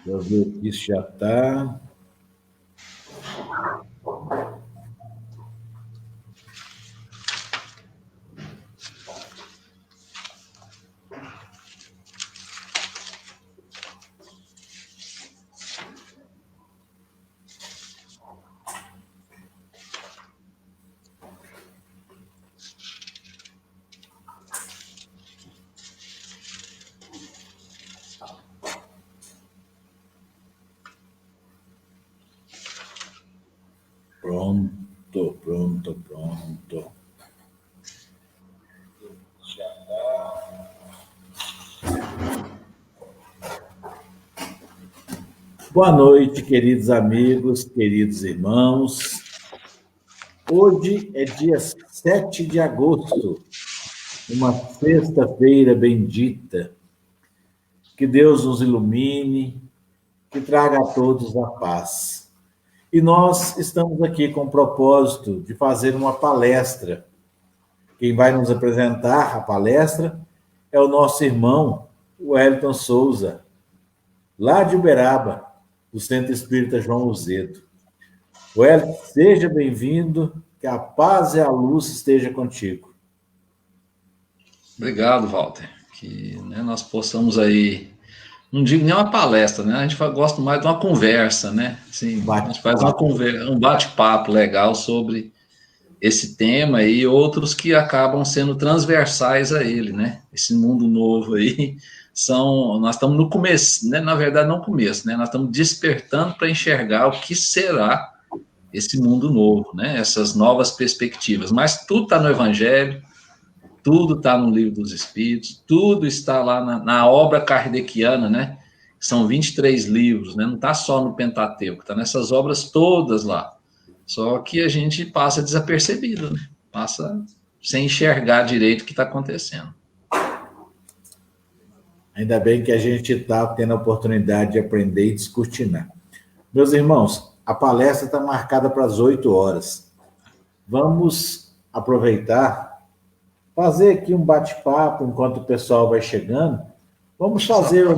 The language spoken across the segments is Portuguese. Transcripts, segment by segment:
Deixa eu ver aqui se já está. Pronto, pronto, pronto. Boa noite, queridos amigos, queridos irmãos. Hoje é dia 7 de agosto, uma sexta-feira bendita. Que Deus nos ilumine, que traga a todos a paz. E nós estamos aqui com o propósito de fazer uma palestra. Quem vai nos apresentar a palestra é o nosso irmão, Wellington Souza, lá de Uberaba, do Centro Espírita João Uzedo. Wellington, seja bem-vindo, que a paz e a luz esteja contigo. Obrigado, Walter. Que nós possamos aí, não digo nem uma palestra, né? A gente gosta mais de uma conversa, né? Assim, a gente faz um bate-papo legal sobre esse tema e outros que acabam sendo transversais a ele, né? Esse mundo novo aí, nós estamos no começo, né? Na verdade, não começo, né? Nós estamos despertando para enxergar o que será esse mundo novo, né? Essas novas perspectivas. Mas tudo está no Evangelho, tudo está no Livro dos Espíritos, tudo está lá na obra kardeciana, né? São 23 livros, né? Não está só no Pentateuco, está nessas obras todas lá. Só que a gente passa desapercebido, né? Passa sem enxergar direito o que está acontecendo. Ainda bem que a gente está tendo a oportunidade de aprender e descortinar. Meus irmãos, a palestra está marcada para as 8 horas. Vamos aproveitar, fazer aqui um bate-papo enquanto o pessoal vai chegando. Vamos fazer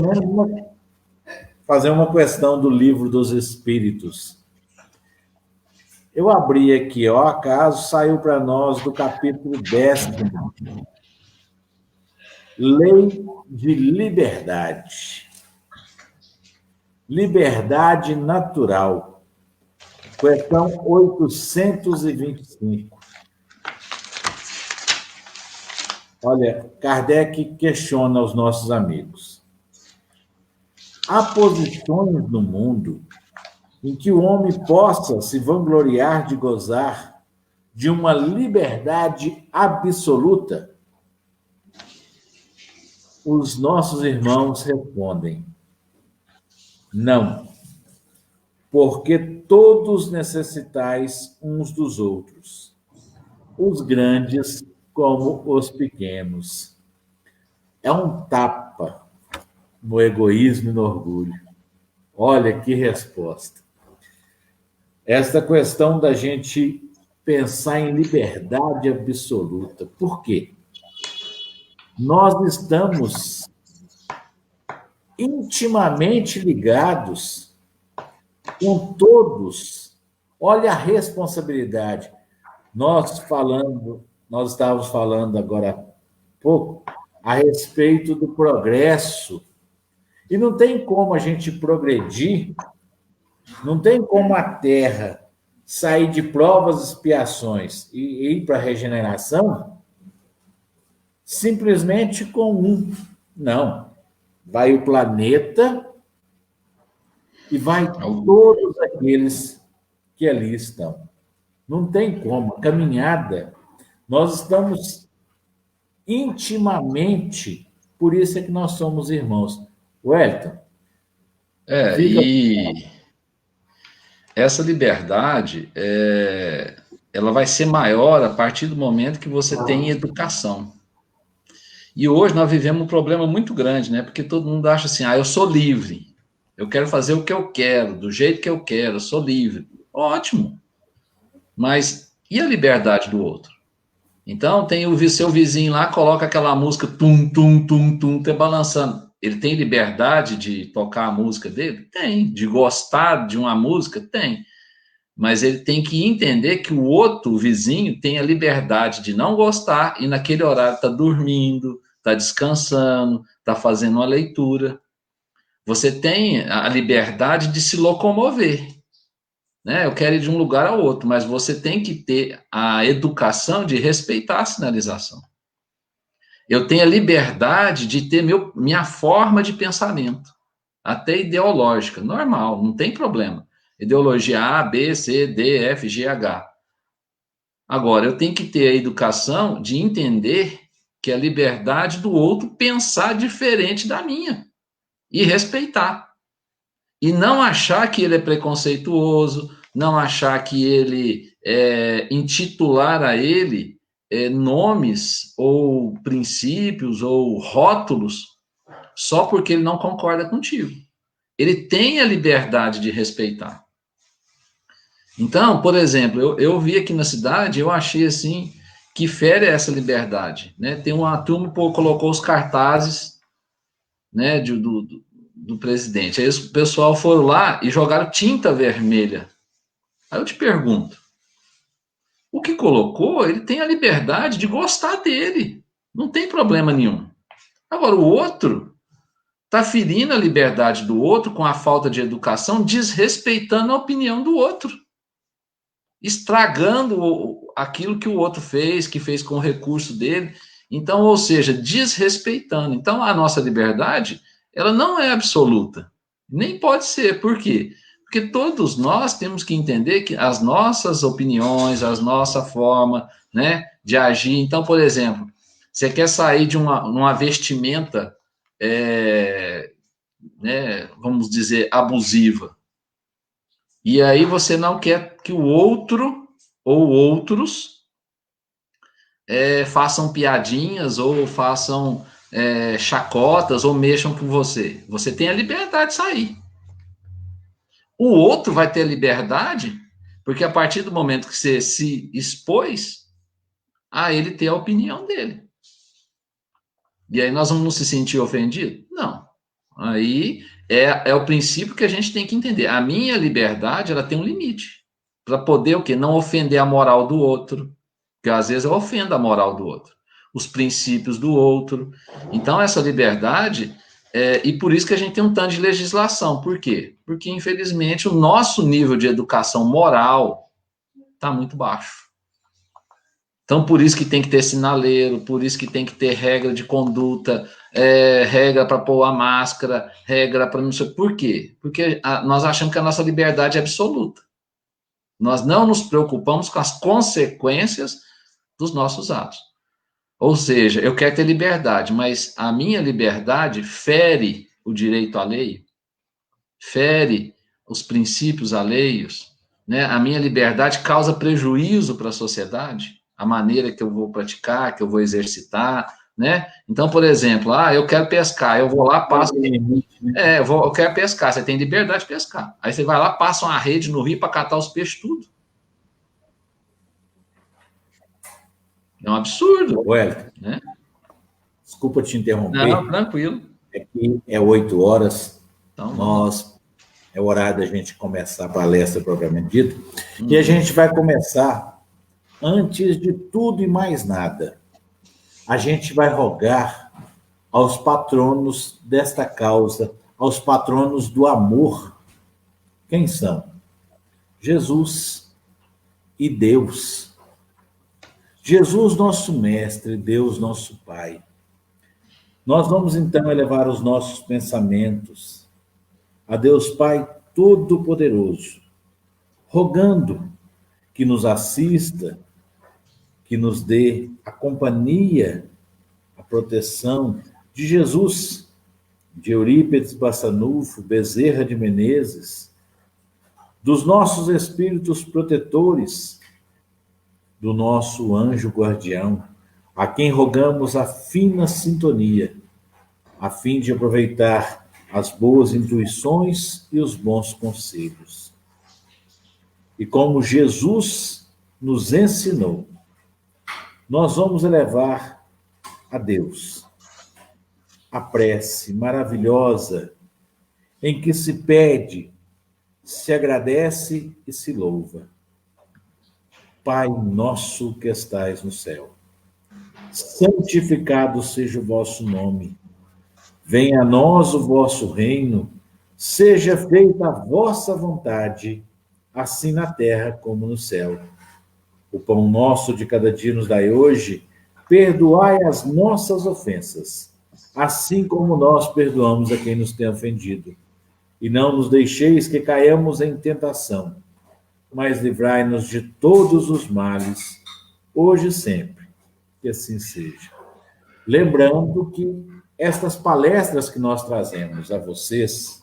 uma questão do Livro dos Espíritos. Eu abri aqui, ao acaso, saiu para nós do capítulo 10º. Lei de liberdade. Liberdade natural. Questão 825. Olha, Kardec questiona aos nossos amigos. Há posições no mundo em que o homem possa se vangloriar de gozar de uma liberdade absoluta? Os nossos irmãos respondem: não, porque todos necessitais uns dos outros, os grandes como os pequenos. É um tapa no egoísmo e no orgulho. Olha que resposta. Esta questão da gente pensar em liberdade absoluta. Por quê? Nós estamos intimamente ligados com todos. Olha a responsabilidade. Nós estávamos falando agora há pouco a respeito do progresso. E não tem como a gente progredir, não tem como a Terra sair de provas e expiações e ir para a regeneração simplesmente com um. Não. Vai o planeta e vai todos aqueles que ali estão. Não tem como. A caminhada, nós estamos intimamente, por isso é que nós somos irmãos. Wellington. E essa liberdade, ela vai ser maior a partir do momento que você tem educação. E hoje nós vivemos um problema muito grande, né? Porque todo mundo acha assim, eu sou livre, eu quero fazer o que eu quero, do jeito que eu quero, eu sou livre. Ótimo. Mas e a liberdade do outro? Então tem o seu vizinho lá, coloca aquela música tum, tum, tum, tum, te balançando. ele tem liberdade de tocar a música dele? Tem. De gostar de uma música? Tem. Mas ele tem que entender que o outro, o vizinho, tem a liberdade de não gostar e naquele horário está dormindo, está descansando, está fazendo uma leitura. Você tem a liberdade de se locomover, né? Eu quero ir de um lugar ao outro, mas você tem que ter a educação de respeitar a sinalização. Eu tenho a liberdade de ter minha forma de pensamento, até ideológica, normal, não tem problema. Ideologia A, B, C, D, F, G, H. Agora, eu tenho que ter a educação de entender que a liberdade do outro pensar diferente da minha e respeitar. E não achar que ele é preconceituoso, não achar que ele intitular a ele nomes ou princípios ou rótulos só porque ele não concorda contigo. Ele tem a liberdade de respeitar. Então, por exemplo, eu vi aqui na cidade, eu achei assim que fere essa liberdade, né? Tem uma turma que colocou os cartazes, né, do presidente. Aí o pessoal foram lá e jogaram tinta vermelha. Aí eu te pergunto, o que colocou, ele tem a liberdade de gostar dele. Não tem problema nenhum. Agora, o outro está ferindo a liberdade do outro com a falta de educação, desrespeitando a opinião do outro. Estragando aquilo que o outro fez, que fez com o recurso dele. Então, ou seja, desrespeitando. Então, a nossa liberdade, ela não é absoluta. Nem pode ser. Por quê? Porque todos nós temos que entender que as nossas opiniões, a nossa forma, né, de agir. Então, por exemplo, você quer sair de uma vestimenta, né, vamos dizer, abusiva. E aí você não quer que o outro ou outros façam piadinhas ou façam chacotas ou mexam com você. Você tem a liberdade de sair. O outro vai ter a liberdade, porque a partir do momento que você se expôs, a ele ter a opinião dele. E aí nós vamos se sentir ofendidos? Não. Aí é o princípio que a gente tem que entender. A minha liberdade, ela tem um limite. Para poder o quê? Não ofender a moral do outro. Porque às vezes eu ofendo a moral do outro. Os princípios do outro. Então, essa liberdade... e por isso que a gente tem um tanto de legislação. Por quê? Porque, infelizmente, o nosso nível de educação moral está muito baixo. Então, por isso que tem que ter sinaleiro, por isso que tem que ter regra de conduta, regra para pôr a máscara, regra para não sei... Por quê? Porque nós achamos que a nossa liberdade é absoluta. Nós não nos preocupamos com as consequências dos nossos atos. Ou seja, eu quero ter liberdade, mas a minha liberdade fere o direito alheio, fere os princípios alheios, né? A minha liberdade causa prejuízo para a sociedade, a maneira que eu vou praticar, que eu vou exercitar, né? Então, por exemplo, eu quero pescar, eu vou lá, passo... eu quero pescar, você tem liberdade de pescar. Aí você vai lá, passa uma rede no rio para catar os peixes tudo. É um absurdo. Wellington, né? Desculpa te interromper. Não, tranquilo. Aqui é 8 horas. Então, é horário da gente começar a palestra propriamente dita. E a gente vai começar, antes de tudo e mais nada, a gente vai rogar aos patronos desta causa, aos patronos do amor. Quem são? Jesus e Deus. Jesus, nosso mestre, Deus, nosso Pai. Nós vamos, então, elevar os nossos pensamentos a Deus Pai Todo-Poderoso, rogando que nos assista, que nos dê a companhia, a proteção de Jesus, de Eurípides Bassanufo, Bezerra de Menezes, dos nossos espíritos protetores, do nosso anjo guardião, a quem rogamos a fina sintonia, a fim de aproveitar as boas intuições e os bons conselhos. E como Jesus nos ensinou, nós vamos elevar a Deus a prece maravilhosa em que se pede, se agradece e se louva. Pai nosso que estais no céu, santificado seja o vosso nome. Venha a nós o vosso reino, seja feita a vossa vontade, assim na terra como no céu. O pão nosso de cada dia nos dai hoje, perdoai as nossas ofensas, assim como nós perdoamos a quem nos tem ofendido. E não nos deixeis que caiamos em tentação, mas livrai-nos de todos os males, hoje e sempre. Que assim seja. Lembrando que estas palestras que nós trazemos a vocês,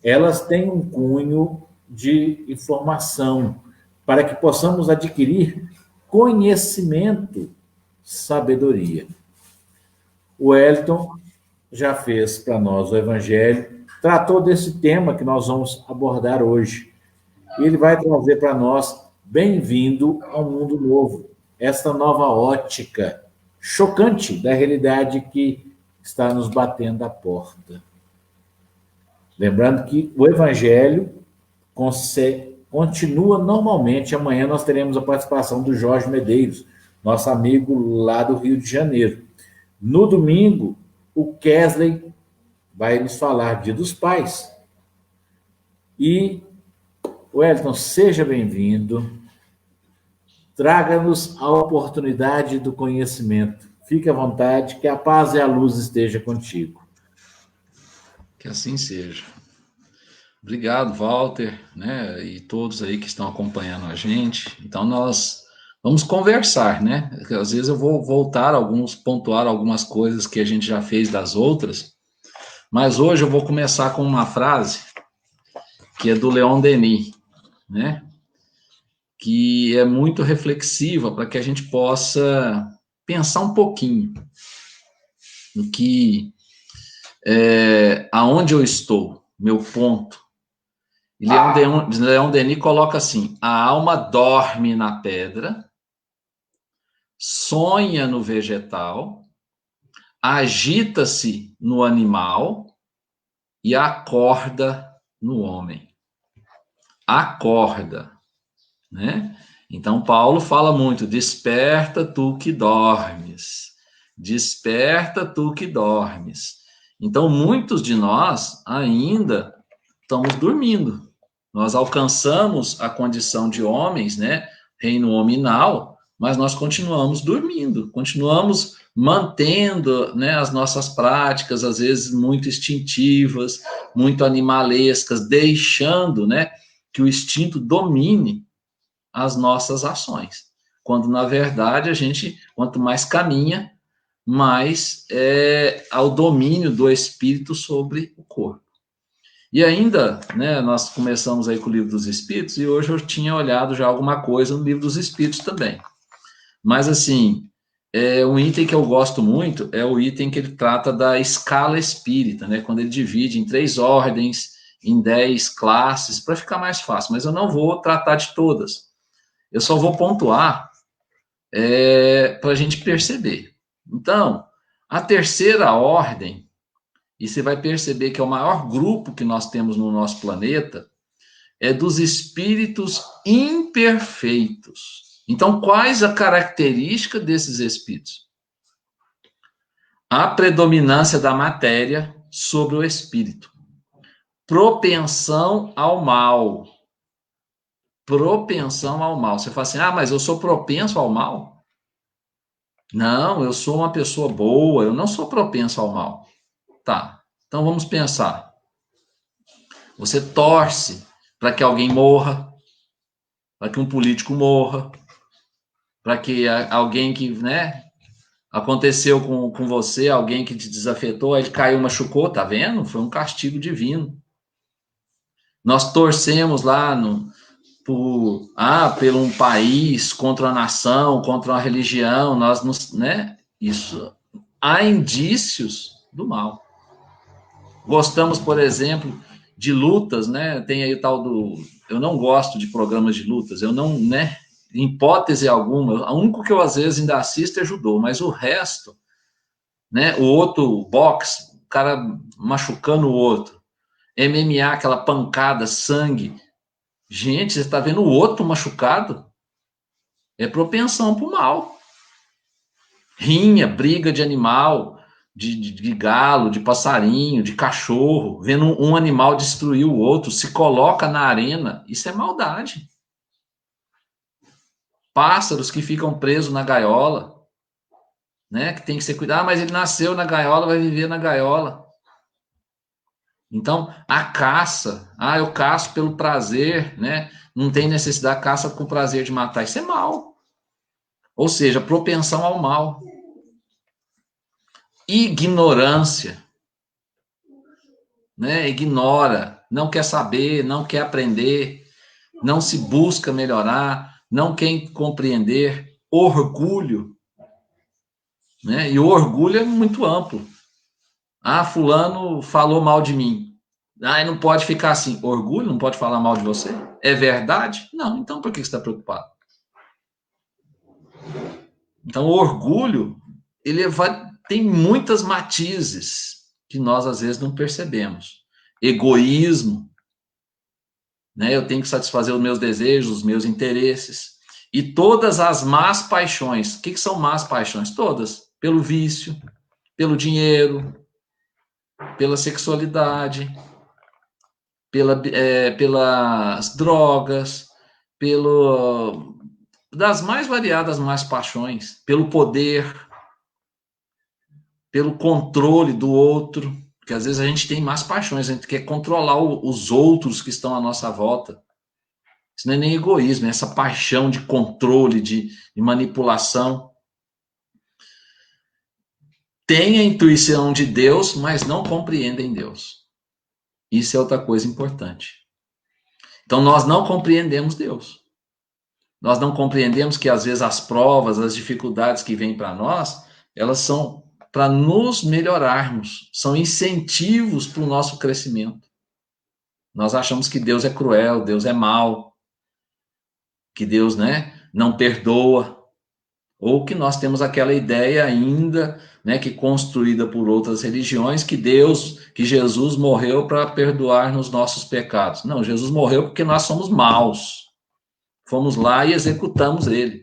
elas têm um cunho de informação, para que possamos adquirir conhecimento, sabedoria. O Wellington já fez para nós o Evangelho, tratou desse tema que nós vamos abordar hoje. E ele vai trazer para nós, bem-vindo ao mundo novo, esta nova ótica chocante da realidade que está nos batendo à porta. Lembrando que o Evangelho continua normalmente. Amanhã nós teremos a participação do Jorge Medeiros, nosso amigo lá do Rio de Janeiro. No domingo, o Kesley vai nos falar Dia dos Pais. E, Wellington, seja bem-vindo. Traga-nos a oportunidade do conhecimento. Fique à vontade, que a paz e a luz esteja contigo. Que assim seja. Obrigado, Walter, né, e todos aí que estão acompanhando a gente. Então, nós vamos conversar, né? Às vezes eu vou pontuar algumas coisas que a gente já fez das outras, mas hoje eu vou começar com uma frase que é do Leon Denis, né? Que é muito reflexiva para que a gente possa pensar um pouquinho no que, aonde eu estou, meu ponto. E Leon Denis coloca assim: a alma dorme na pedra, sonha no vegetal, agita-se no animal e acorda no homem. Acorda, né? Então, Paulo fala muito: desperta tu que dormes, desperta tu que dormes. Então, muitos de nós ainda estamos dormindo. Nós alcançamos a condição de homens, né? Reino hominal, mas nós continuamos dormindo, continuamos mantendo, né, as nossas práticas, às vezes muito instintivas, muito animalescas, deixando, né, que o instinto domine as nossas ações. Quando, na verdade, a gente, quanto mais caminha, mais ao domínio do espírito sobre o corpo. E ainda, né, nós começamos aí com o Livro dos Espíritos, e hoje eu tinha olhado já alguma coisa no Livro dos Espíritos também. Mas, assim, um item que eu gosto muito é o item que ele trata da escala espírita, né, quando ele divide em 3 ordens, em 10 classes, para ficar mais fácil. Mas eu não vou tratar de todas. Eu só vou pontuar para a gente perceber. Então, a terceira ordem, e você vai perceber que é o maior grupo que nós temos no nosso planeta, é dos espíritos imperfeitos. Então, quais a característica desses espíritos? A predominância da matéria sobre o espírito. Propensão ao mal. Propensão ao mal. Você fala assim: ah, mas eu sou propenso ao mal? Não, eu sou uma pessoa boa, eu não sou propenso ao mal. Tá, então vamos pensar. Você torce para que alguém morra, para que um político morra, para que alguém que, né, aconteceu com você, alguém que te desafetou, aí ele caiu, machucou, tá vendo? Foi um castigo divino. Nós torcemos lá por um país, contra a nação, contra uma religião, né? Isso, há indícios do mal. Gostamos, por exemplo, de lutas, né? Tem aí o tal do... Eu não gosto de programas de lutas, eu não, né? Em hipótese alguma, o único que eu às vezes ainda assisto é judô, mas o resto, né? O outro, boxe, o cara machucando o outro. MMA, aquela pancada, sangue. Gente, você está vendo o outro machucado? É propensão para o mal. Rinha, briga de animal, de galo, de passarinho, de cachorro, vendo um animal destruir o outro, se coloca na arena, isso é maldade. Pássaros que ficam presos na gaiola, né? Que tem que ser cuidado, mas ele nasceu na gaiola, vai viver na gaiola. Então, a caça, eu caço pelo prazer, né? Não tem necessidade, caça com prazer de matar, isso é mal. Ou seja, propensão ao mal. Ignorância, né? Ignora, não quer saber, não quer aprender, não se busca melhorar, não quer compreender. Orgulho, né? E o orgulho é muito amplo. Fulano falou mal de mim. Não pode ficar assim. Orgulho não pode falar mal de você? É verdade? Não, então por que você está preocupado? Então, o orgulho, tem muitas matizes que nós, às vezes, não percebemos. Egoísmo, né? Eu tenho que satisfazer os meus desejos, os meus interesses. E todas as más paixões. O que são más paixões? Todas. Pelo vício, pelo dinheiro, pela sexualidade, pelas drogas, das mais variadas más paixões, pelo poder, pelo controle do outro, porque às vezes a gente tem más paixões, a gente quer controlar os outros que estão à nossa volta. Isso não é nem egoísmo, é essa paixão de controle, de manipulação. Tem a intuição de Deus, mas não compreendem Deus. Isso é outra coisa importante. Então, nós não compreendemos Deus. Nós não compreendemos que, às vezes, as provas, as dificuldades que vêm para nós, elas são para nos melhorarmos, são incentivos para o nosso crescimento. Nós achamos que Deus é cruel, Deus é mau, que Deus, né, não perdoa, ou que nós temos aquela ideia ainda, né, que construída por outras religiões, que Jesus morreu para perdoar nos nossos pecados. Não, Jesus morreu porque nós somos maus. Fomos lá e executamos ele.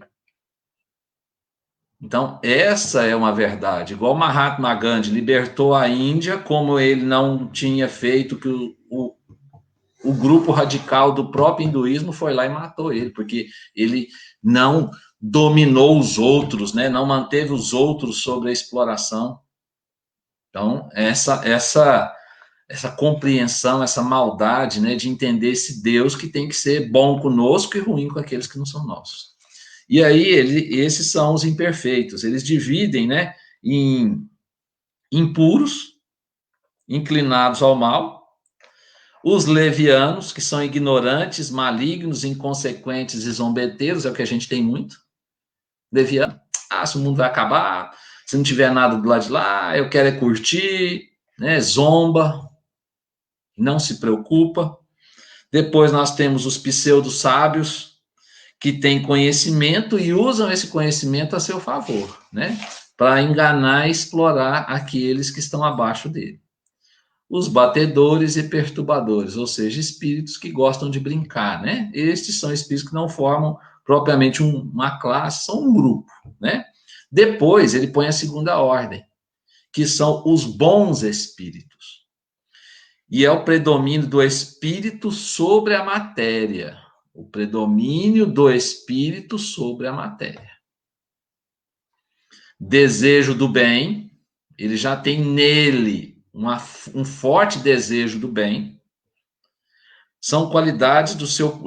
Então, essa é uma verdade. Igual Mahatma Gandhi libertou a Índia, como ele não tinha feito, que o grupo radical do próprio hinduísmo foi lá e matou ele, porque ele não dominou os outros, né? Não manteve os outros sobre a exploração. Então, essa compreensão, essa maldade, né, de entender esse Deus que tem que ser bom conosco e ruim com aqueles que não são nossos. E aí, esses são os imperfeitos. Eles dividem, né, em impuros, inclinados ao mal, os levianos, que são ignorantes, malignos, inconsequentes e zombeteiros, é o que a gente tem muito. Leviano, se o mundo vai acabar, se não tiver nada do lado de lá, eu quero é curtir, né, zomba, não se preocupa. Depois nós temos os pseudo-sábios, que têm conhecimento e usam esse conhecimento a seu favor, né? Para enganar e explorar aqueles que estão abaixo dele. Os batedores e perturbadores, ou seja, espíritos que gostam de brincar, né? Estes são espíritos que não formam propriamente uma classe, são um grupo, né? Depois ele põe a segunda ordem, que são os bons espíritos. E é o predomínio do espírito sobre a matéria. O predomínio do espírito sobre a matéria. Desejo do bem, ele já tem nele um forte desejo do bem. São qualidades do seu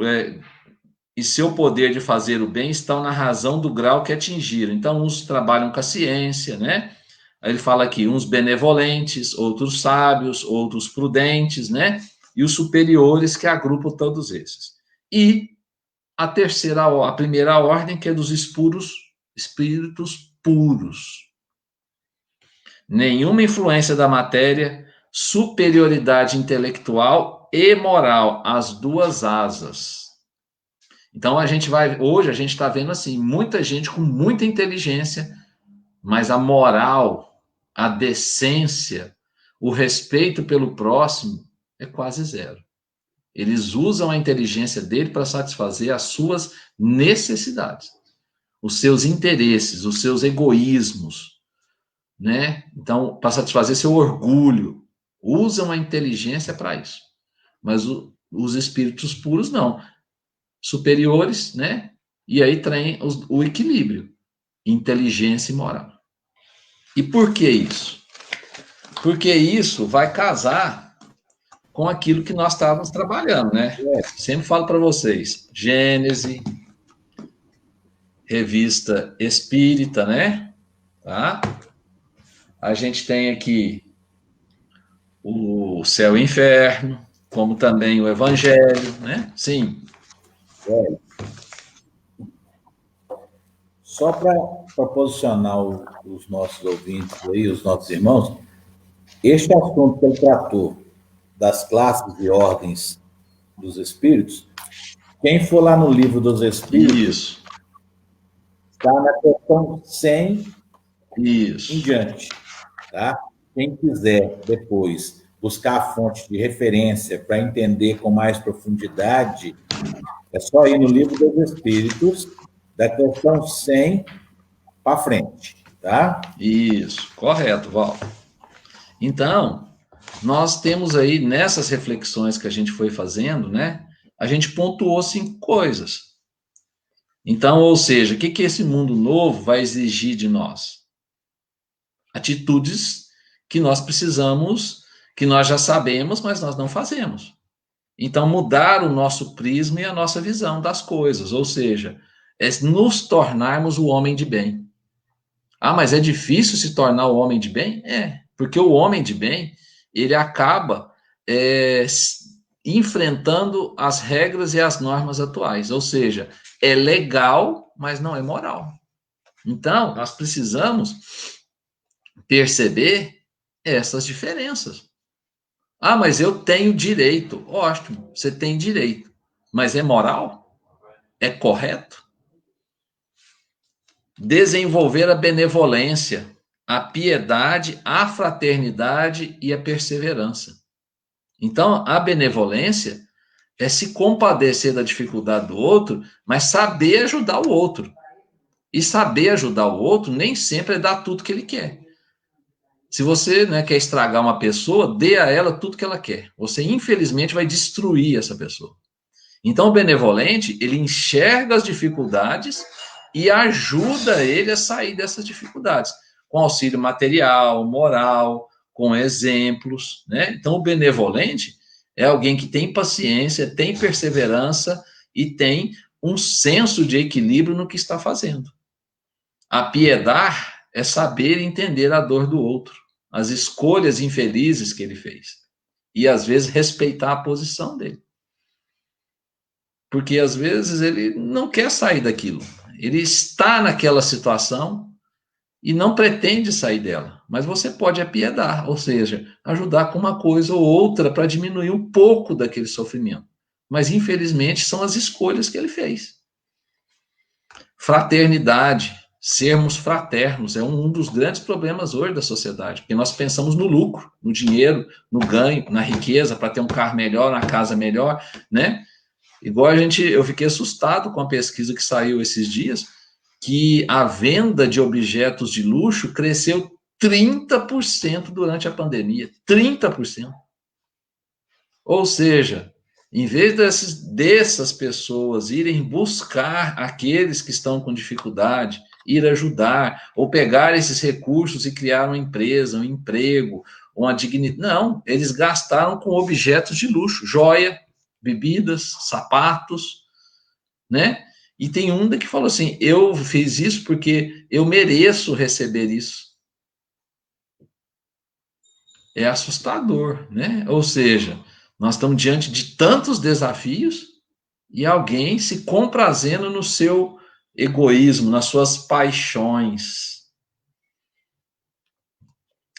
e seu poder de fazer o bem estão na razão do grau que atingiram. Então, uns trabalham com a ciência, né? Aí ele fala aqui, uns benevolentes, outros sábios, outros prudentes, né? E os superiores que agrupam todos esses. E a primeira ordem, que é dos espíritos puros. Nenhuma influência da matéria, superioridade intelectual e moral, as duas asas. Então, hoje a gente está vendo assim, muita gente com muita inteligência, mas a moral a decência, o respeito pelo próximo é quase zero. Eles usam a inteligência dele para satisfazer as suas necessidades, os seus interesses, os seus egoísmos, né? Então, para satisfazer seu orgulho, usam a inteligência para isso. Mas os espíritos puros não, superiores, né? E aí tem o equilíbrio, inteligência e moral. E por que isso? Porque isso vai casar com aquilo que nós estávamos trabalhando, né? Sempre falo para vocês, Gênese, Revista Espírita, né? Tá? A gente tem aqui o Céu e Inferno, como também o Evangelho, né? Sim. Só para posicionar os nossos ouvintes aí, os nossos irmãos, este assunto que ele tratou das classes e ordens dos espíritos, quem for lá no livro dos espíritos, está na questão 100 em diante, tá? Quem quiser depois buscar a fonte de referência para entender com mais profundidade, é só ir no livro dos espíritos, da questão 100 para frente, tá? Isso, correto, Val. Então, nós temos aí, nessas reflexões que a gente foi fazendo, né, a gente pontuou 5 coisas. Então, ou seja, o que esse mundo novo vai exigir de nós? Atitudes que nós precisamos, que nós já sabemos, mas nós não fazemos. Então, mudar o nosso prisma e a nossa visão das coisas, ou seja, é nos tornarmos o homem de bem. Ah, mas é difícil se tornar o homem de bem? É, porque o homem de bem, ele acaba enfrentando as regras e as normas atuais, ou seja, é legal, mas não é moral. Então, nós precisamos perceber essas diferenças. Ah, mas eu tenho direito. Ótimo, você tem direito. Mas é moral? É correto? Desenvolver a benevolência, a piedade, a fraternidade e a perseverança. Então, a benevolência é se compadecer da dificuldade do outro, mas saber ajudar o outro. E saber ajudar o outro nem sempre é dar tudo que ele quer. Se você, né, quer estragar uma pessoa, dê a ela tudo que ela quer. Você, infelizmente, vai destruir essa pessoa. Então, o benevolente, ele enxerga as dificuldades e ajuda ele a sair dessas dificuldades, com auxílio material, moral, com exemplos, né? Então, o benevolente é alguém que tem paciência, tem perseverança e tem um senso de equilíbrio no que está fazendo. Apiedar é saber entender a dor do outro, as escolhas infelizes que ele fez. E, às vezes, respeitar a posição dele. Porque, às vezes, ele não quer sair daquilo. Ele está naquela situação e não pretende sair dela. Mas você pode apiedar, ou seja, ajudar com uma coisa ou outra para diminuir um pouco daquele sofrimento. Mas, infelizmente, são as escolhas que ele fez. Fraternidade. Sermos fraternos é um dos grandes problemas hoje da sociedade, porque nós pensamos no lucro, no dinheiro, no ganho, na riqueza, para ter um carro melhor, uma casa melhor, né? Igual eu fiquei assustado com a pesquisa que saiu esses dias, que a venda de objetos de luxo cresceu 30% durante a pandemia. 30%. Ou seja, em vez dessas pessoas irem buscar aqueles que estão com dificuldade, ir ajudar, ou pegar esses recursos e criar uma empresa, um emprego, uma dignidade. Não, eles gastaram com objetos de luxo, joia, bebidas, sapatos, né? E tem um que falou assim, eu fiz isso porque eu mereço receber isso. É assustador, né? Ou seja, nós estamos diante de tantos desafios e alguém se comprazendo no seu egoísmo, nas suas paixões.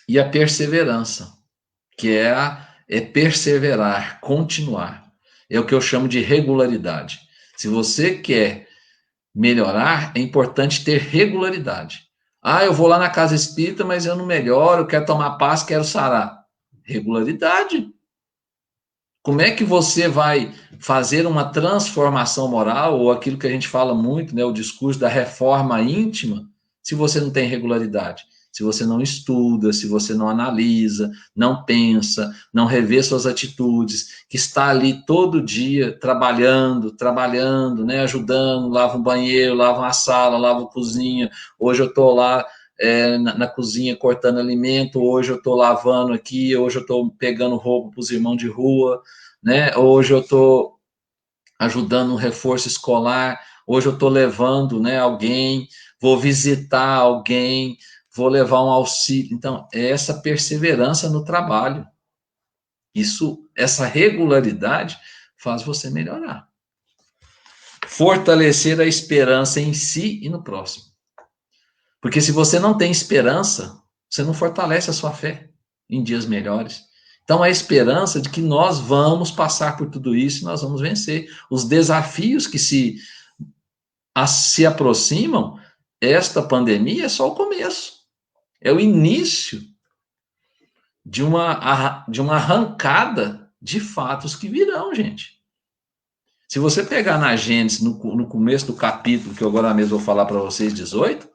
E a perseverança, que é perseverar, continuar. É o que eu chamo de regularidade. Se você quer melhorar, é importante ter regularidade. Eu vou lá na casa espírita, mas eu não melhoro, eu quero tomar paz, quero sarar. Regularidade. Como é que você vai fazer uma transformação moral, ou aquilo que a gente fala muito, né, o discurso da reforma íntima, se você não tem regularidade? Se você não estuda, se você não analisa, não pensa, não revê suas atitudes, que está ali todo dia trabalhando, né, ajudando, lava um banheiro, lava uma sala, lava a cozinha. Hoje eu estou lá na cozinha cortando alimento, hoje eu estou lavando aqui, hoje eu estou pegando roupa para os irmãos de rua, né? Hoje eu estou ajudando um reforço escolar, hoje eu estou levando, né, alguém, vou visitar alguém, vou levar um auxílio. Então, é essa perseverança no trabalho. Essa regularidade faz você melhorar. Fortalecer a esperança em si e no próximo. Porque se você não tem esperança, você não fortalece a sua fé em dias melhores. Então, a esperança de que nós vamos passar por tudo isso e nós vamos vencer. Os desafios que se aproximam, esta pandemia é só o começo. É o início de uma arrancada de fatos que virão, gente. Se você pegar na Gênesis, no começo do capítulo, que eu agora mesmo vou falar para vocês, 18,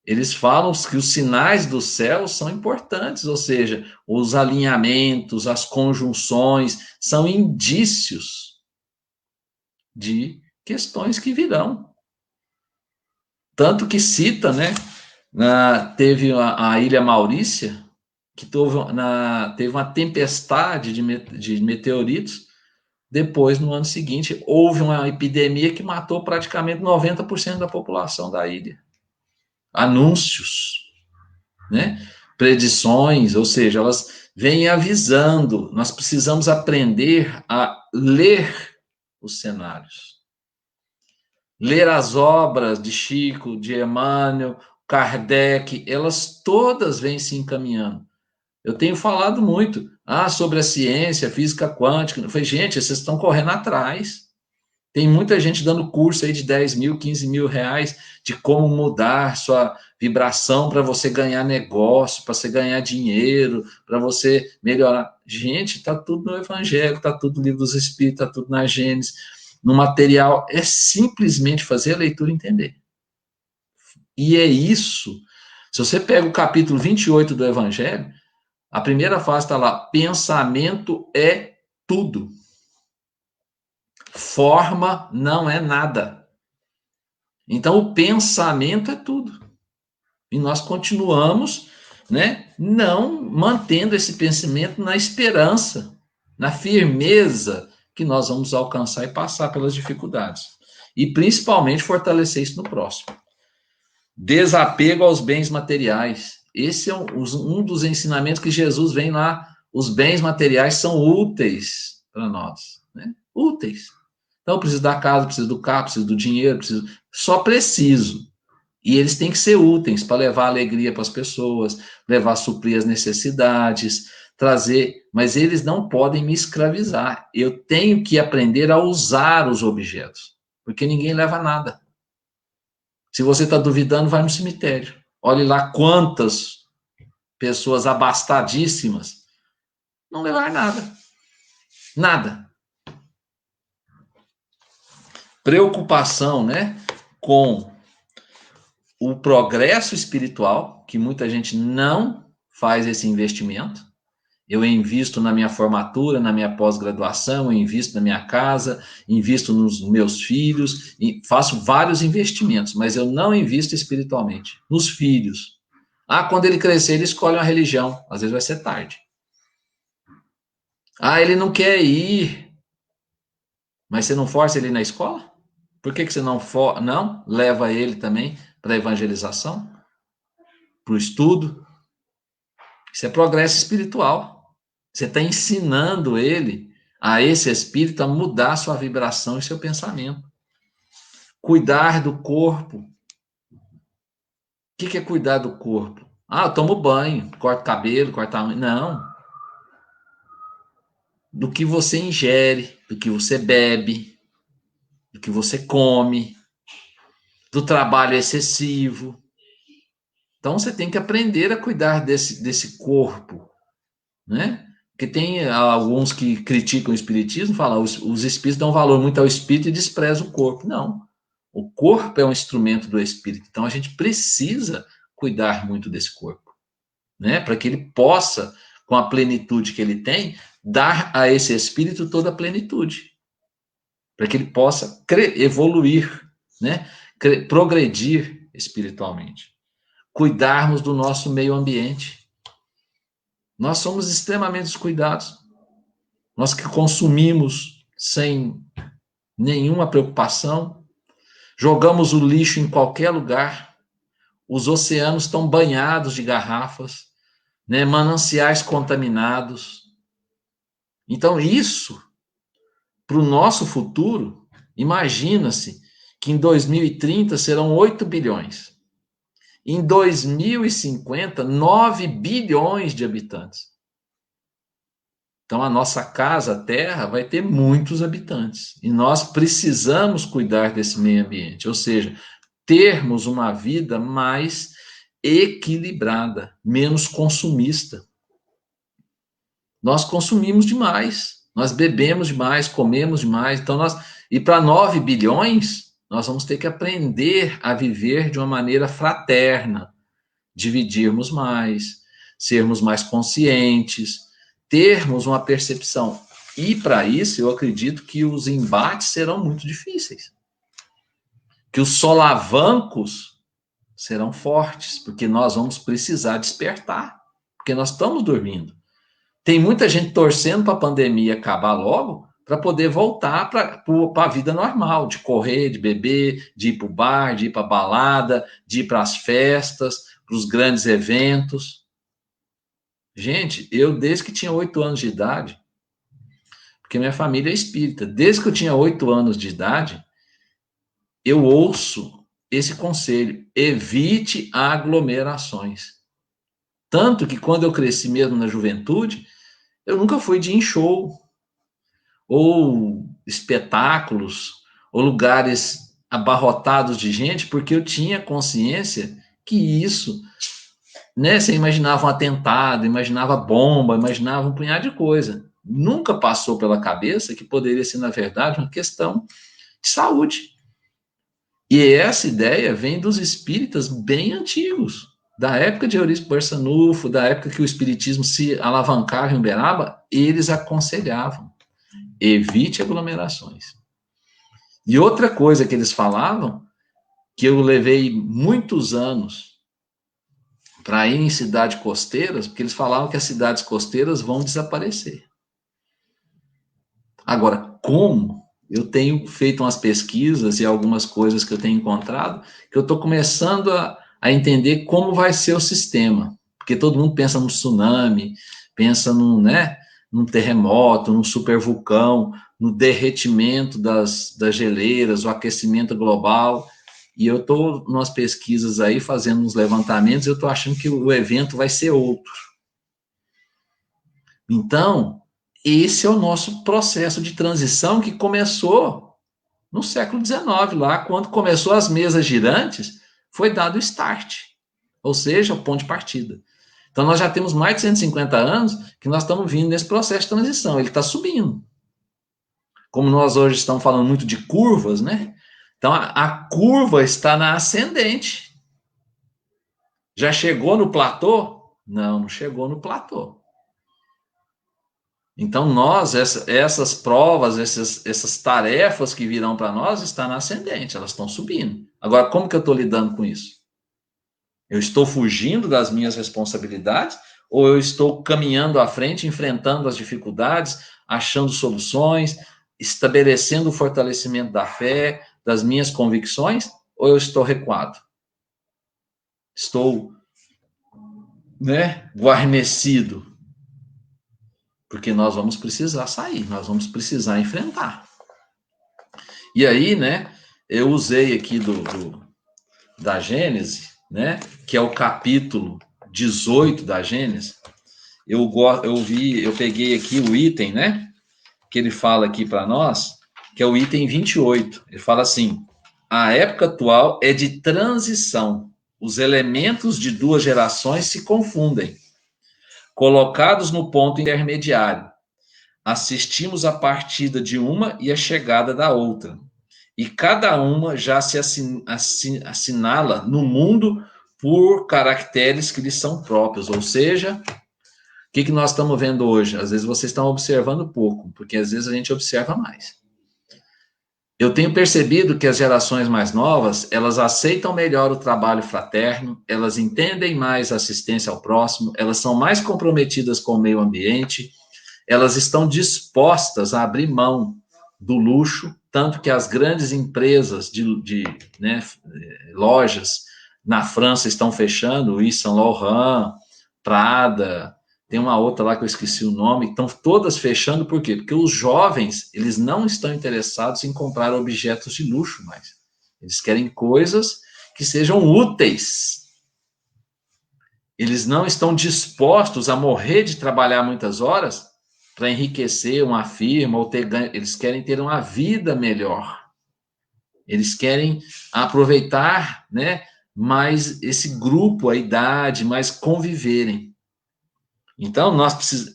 eles falam que os sinais do céu são importantes, ou seja, os alinhamentos, as conjunções, são indícios de questões que virão. Tanto que cita, né, teve a Ilha Maurícia, que teve uma tempestade de meteoritos. Depois, no ano seguinte, houve uma epidemia que matou praticamente 90% da população da ilha. Anúncios, né? Predições, ou seja, elas vêm avisando. Nós precisamos aprender a ler os cenários. Ler as obras de Chico, de Emmanuel, Kardec, elas todas vêm se encaminhando. Eu tenho falado muito sobre a ciência, a física quântica. Eu falei, gente, vocês estão correndo atrás. Tem muita gente dando curso aí de 10 mil, 15 mil reais de como mudar sua vibração para você ganhar negócio, para você ganhar dinheiro, para você melhorar. Gente, está tudo no Evangelho, está tudo no Livro dos Espíritos, está tudo na Gênesis, no material. É simplesmente fazer a leitura e entender. E é isso. Se você pega o capítulo 28 do Evangelho, a primeira fase está lá, pensamento é tudo. Forma não é nada. Então, o pensamento é tudo. E nós continuamos, né, não mantendo esse pensamento na esperança, na firmeza que nós vamos alcançar e passar pelas dificuldades. E, principalmente, fortalecer isso no próximo. Desapego aos bens materiais. Esse é um dos ensinamentos que Jesus vem lá. Os bens materiais são úteis para nós, né? Úteis. Então, eu preciso da casa, preciso do carro, preciso do dinheiro, só preciso. E eles têm que ser úteis para levar alegria para as pessoas, levar a suprir as necessidades, trazer, mas eles não podem me escravizar. Eu tenho que aprender a usar os objetos, porque ninguém leva nada. Se você está duvidando, vai no cemitério. Olhe lá quantas pessoas abastadíssimas não levaram nada. Nada. Preocupação, né, com o progresso espiritual, que muita gente não faz esse investimento. Eu invisto na minha formatura, na minha pós-graduação, eu invisto na minha casa, invisto nos meus filhos, faço vários investimentos, mas eu não invisto espiritualmente. Nos filhos. Quando ele crescer, ele escolhe uma religião. Às vezes vai ser tarde. Ele não quer ir. Mas você não força ele na escola? Por que você não leva ele também para a evangelização? Para o estudo? Isso é progresso espiritual. Você está ensinando ele, a esse espírito, a mudar sua vibração e seu pensamento. Cuidar do corpo. O que é cuidar do corpo? Eu tomo banho, corto cabelo, corto a unha. Não. Do que você ingere, do que você bebe, do que você come, do trabalho excessivo. Então, você tem que aprender a cuidar desse corpo, né? Porque tem alguns que criticam o espiritismo, falam os espíritos dão valor muito ao espírito e desprezam o corpo. Não. O corpo é um instrumento do espírito. Então, a gente precisa cuidar muito desse corpo, né? Para que ele possa, com a plenitude que ele tem, dar a esse espírito toda a plenitude. Para que ele possa evoluir, né? Progredir espiritualmente. Cuidarmos do nosso meio ambiente. Nós somos extremamente descuidados. Nós que consumimos sem nenhuma preocupação, jogamos o lixo em qualquer lugar, os oceanos estão banhados de garrafas, né? Mananciais contaminados. Então, isso, para o nosso futuro, imagina-se que em 2030 serão 8 bilhões. Em 2050, 9 bilhões de habitantes. Então, a nossa casa, a Terra, vai ter muitos habitantes. E nós precisamos cuidar desse meio ambiente, ou seja, termos uma vida mais equilibrada, menos consumista. Nós consumimos demais, nós bebemos demais, comemos demais. Então, e para 9 bilhões, nós vamos ter que aprender a viver de uma maneira fraterna, dividirmos mais, sermos mais conscientes, termos uma percepção. E para isso, eu acredito que os embates serão muito difíceis. Que os solavancos serão fortes, porque nós vamos precisar despertar, porque nós estamos dormindo. Tem muita gente torcendo para a pandemia acabar logo, para poder voltar para a vida normal, de correr, de beber, de ir para o bar, de ir para a balada, de ir para as festas, para os grandes eventos. Gente, eu desde que tinha 8 anos de idade, porque minha família é espírita, desde que eu tinha 8 anos de idade, eu ouço esse conselho: evite aglomerações. Tanto que quando eu cresci mesmo na juventude, eu nunca fui de ir em show, ou espetáculos, ou lugares abarrotados de gente, porque eu tinha consciência que isso, né, você imaginava um atentado, imaginava bomba, imaginava um punhado de coisa. Nunca passou pela cabeça que poderia ser, na verdade, uma questão de saúde. E essa ideia vem dos espíritas bem antigos, da época de Eurípides Barçanufo, da época que o espiritismo se alavancava em Uberaba, eles aconselhavam: evite aglomerações. E outra coisa que eles falavam, que eu levei muitos anos para ir em cidades costeiras, porque eles falavam que as cidades costeiras vão desaparecer. Agora, como? Eu tenho feito umas pesquisas e algumas coisas que eu tenho encontrado, que eu estou começando a entender como vai ser o sistema. Porque todo mundo pensa num tsunami, pensa num terremoto, num supervulcão, no derretimento das geleiras, o aquecimento global. E eu estou nas pesquisas aí, fazendo uns levantamentos, e eu estou achando que o evento vai ser outro. Então, esse é o nosso processo de transição que começou no século XIX, lá, quando começou as mesas girantes, foi dado o start, ou seja, o ponto de partida. Então, nós já temos mais de 150 anos que nós estamos vindo nesse processo de transição, ele está subindo. Como nós hoje estamos falando muito de curvas, né? Então, a curva está na ascendente. Já chegou no platô? Não chegou no platô. Então, essas provas, essas tarefas que virão para nós, estão na ascendente, elas estão subindo. Agora, como que eu estou lidando com isso? Eu estou fugindo das minhas responsabilidades ou eu estou caminhando à frente, enfrentando as dificuldades, achando soluções, estabelecendo o fortalecimento da fé, das minhas convicções, ou eu estou recuado? Estou, guarnecido? Porque nós vamos precisar sair, nós vamos precisar enfrentar. E aí, eu usei aqui da Gênese, que é o capítulo 18 da Gênese. Eu peguei aqui o item, que ele fala aqui para nós, que é o item 28. Ele fala assim: a época atual é de transição. os elementos de duas gerações se confundem. Colocados no ponto intermediário, assistimos a partida de uma e a chegada da outra. E cada uma já se assinala no mundo por caracteres que lhes são próprios. Ou seja, o que nós estamos vendo hoje? Às vezes vocês estão observando pouco, porque às vezes a gente observa mais. Eu tenho percebido que as gerações mais novas, elas aceitam melhor o trabalho fraterno, elas entendem mais a assistência ao próximo, elas são mais comprometidas com o meio ambiente, elas estão dispostas a abrir mão do luxo, tanto que as grandes empresas de lojas na França estão fechando, Yves Saint Laurent, Prada, tem uma outra lá que eu esqueci o nome, estão todas fechando, por quê? Porque os jovens, eles não estão interessados em comprar objetos de luxo mais. Eles querem coisas que sejam úteis. Eles não estão dispostos a morrer de trabalhar muitas horas para enriquecer uma firma ou ter ganho. Eles querem ter uma vida melhor. Eles querem aproveitar, né, mais esse grupo, a idade, mais conviverem. Então,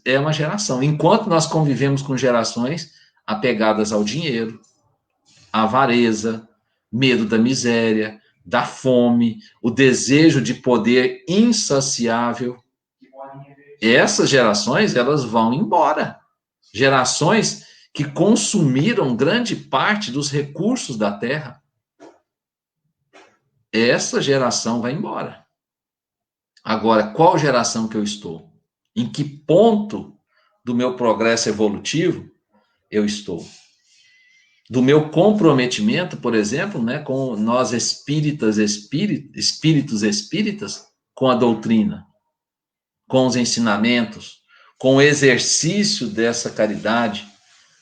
é uma geração. Enquanto nós convivemos com gerações apegadas ao dinheiro, à avareza, medo da miséria, da fome, o desejo de poder insaciável, essas gerações, elas vão embora. Gerações que consumiram grande parte dos recursos da terra. Essa geração vai embora. Agora, qual geração que eu estou? Em que ponto do meu progresso evolutivo eu estou? Do meu comprometimento, por exemplo, né, com nós espíritos espíritas, com a doutrina, com os ensinamentos, com o exercício dessa caridade.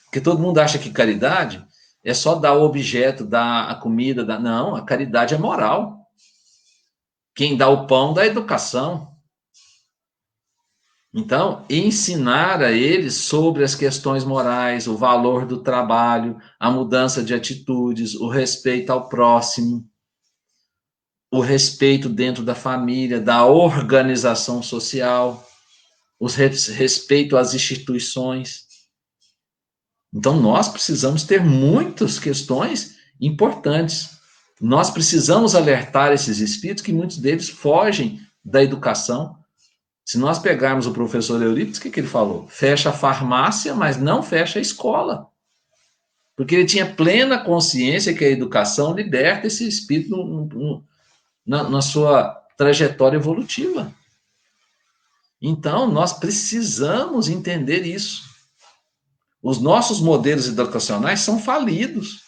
Porque todo mundo acha que caridade é só dar o objeto, dar a comida, não, a caridade é moral. Quem dá o pão dá a educação. Então, ensinar a eles sobre as questões morais, o valor do trabalho, a mudança de atitudes, o respeito ao próximo, o respeito dentro da família, da organização social, o respeito às instituições. Então, nós precisamos ter muitas questões importantes. Nós precisamos alertar esses espíritos que muitos deles fogem da educação. Se nós pegarmos o professor Eurípides, o que ele falou? Fecha a farmácia, mas não fecha a escola. Porque ele tinha plena consciência que a educação liberta esse espírito na sua trajetória evolutiva. Então, nós precisamos entender isso. Os nossos modelos educacionais são falidos.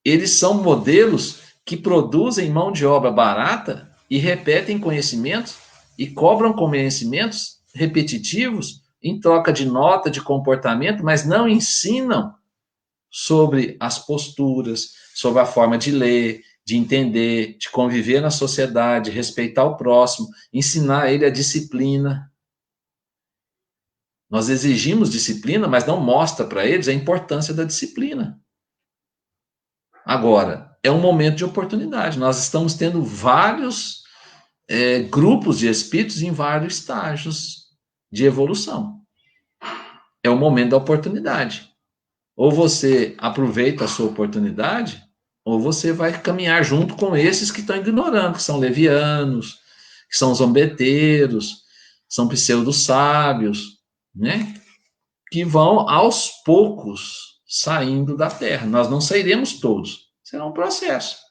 Eles são modelos que produzem mão de obra barata e repetem conhecimentos e cobram conhecimentos repetitivos em troca de nota, de comportamento, mas não ensinam sobre as posturas, sobre a forma de ler, de entender, de conviver na sociedade, respeitar o próximo, ensinar ele a disciplina. Nós exigimos disciplina, mas não mostra para eles a importância da disciplina. Agora, é um momento de oportunidade. Nós estamos tendo vários grupos de espíritos em vários estágios de evolução. É o momento da oportunidade. Ou você aproveita a sua oportunidade, ou você vai caminhar junto com esses que estão ignorando, que são levianos, que são zombeteiros, são pseudo-sábios, né? Que vão, aos poucos, saindo da Terra. Nós não sairemos todos. Será um processo.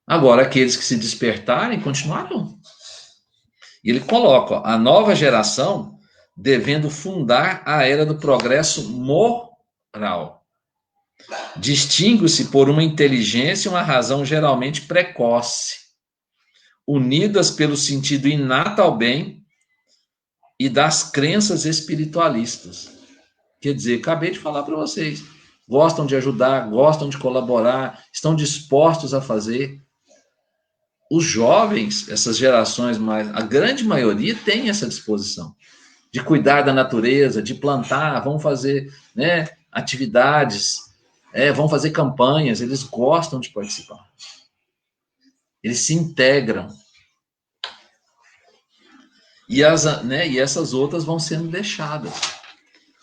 Agora, aqueles que se despertarem, continuarão. E ele coloca, a nova geração devendo fundar a era do progresso moral. Distingue-se por uma inteligência e uma razão geralmente precoce, unidas pelo sentido inato ao bem e das crenças espiritualistas. Quer dizer, acabei de falar para vocês, gostam de ajudar, gostam de colaborar, estão dispostos a fazer. Os jovens, essas gerações mais, a grande maioria tem essa disposição de cuidar da natureza, de plantar, vão fazer, né, atividades, vão fazer campanhas, eles gostam de participar. Eles se integram, e essas outras vão sendo deixadas.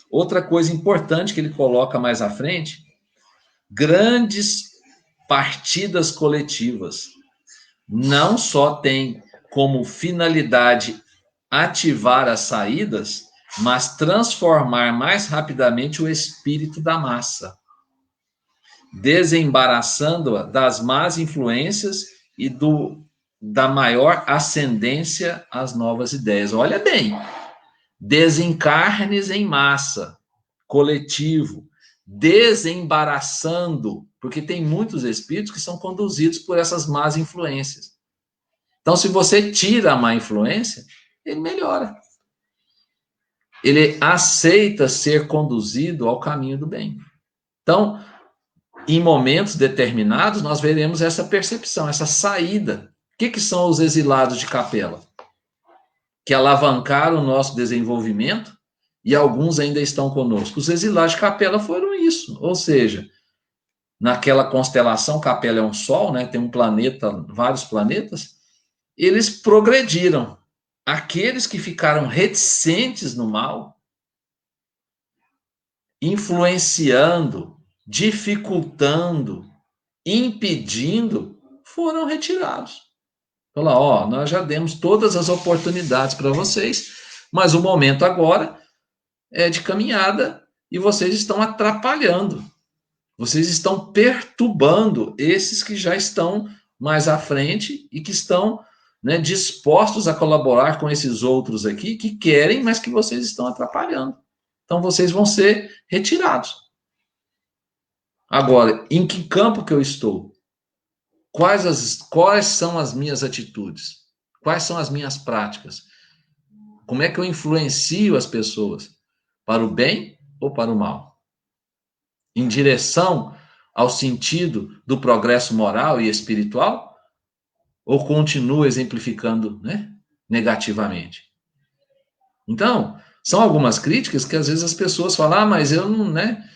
Outra coisa importante que ele coloca mais à frente, grandes partidas coletivas não só tem como finalidade ativar as saídas, mas transformar mais rapidamente o espírito da massa, desembaraçando-a das más influências e da maior ascendência às novas ideias. Olha bem, desencarnes em massa, coletivo, desembaraçando, porque tem muitos espíritos que são conduzidos por essas más influências. Então, se você tira a má influência, ele melhora. Ele aceita ser conduzido ao caminho do bem. Então, em momentos determinados, nós veremos essa percepção, essa saída. O que são os exilados de capela? Que alavancaram o nosso desenvolvimento e alguns ainda estão conosco. Os exilados de capela foram isso. Ou seja, naquela constelação, Capela é um sol, né? Tem um planeta, vários planetas, eles progrediram. Aqueles que ficaram reticentes no mal, influenciando, dificultando, impedindo, foram retirados. Falar, ó, nós já demos todas as oportunidades para vocês, mas o momento agora é de caminhada e vocês estão atrapalhando. Vocês estão perturbando esses que já estão mais à frente e que estão, né, dispostos a colaborar com esses outros aqui que querem, mas que vocês estão atrapalhando. Então vocês vão ser retirados. Agora, em que campo que eu estou? Quais são as minhas atitudes? Quais são as minhas práticas? Como é que eu influencio as pessoas? Para o bem ou para o mal? Em direção ao sentido do progresso moral e espiritual? Ou continuo exemplificando, né, negativamente? Então, são algumas críticas que às vezes as pessoas falam, ah, mas eu não, né,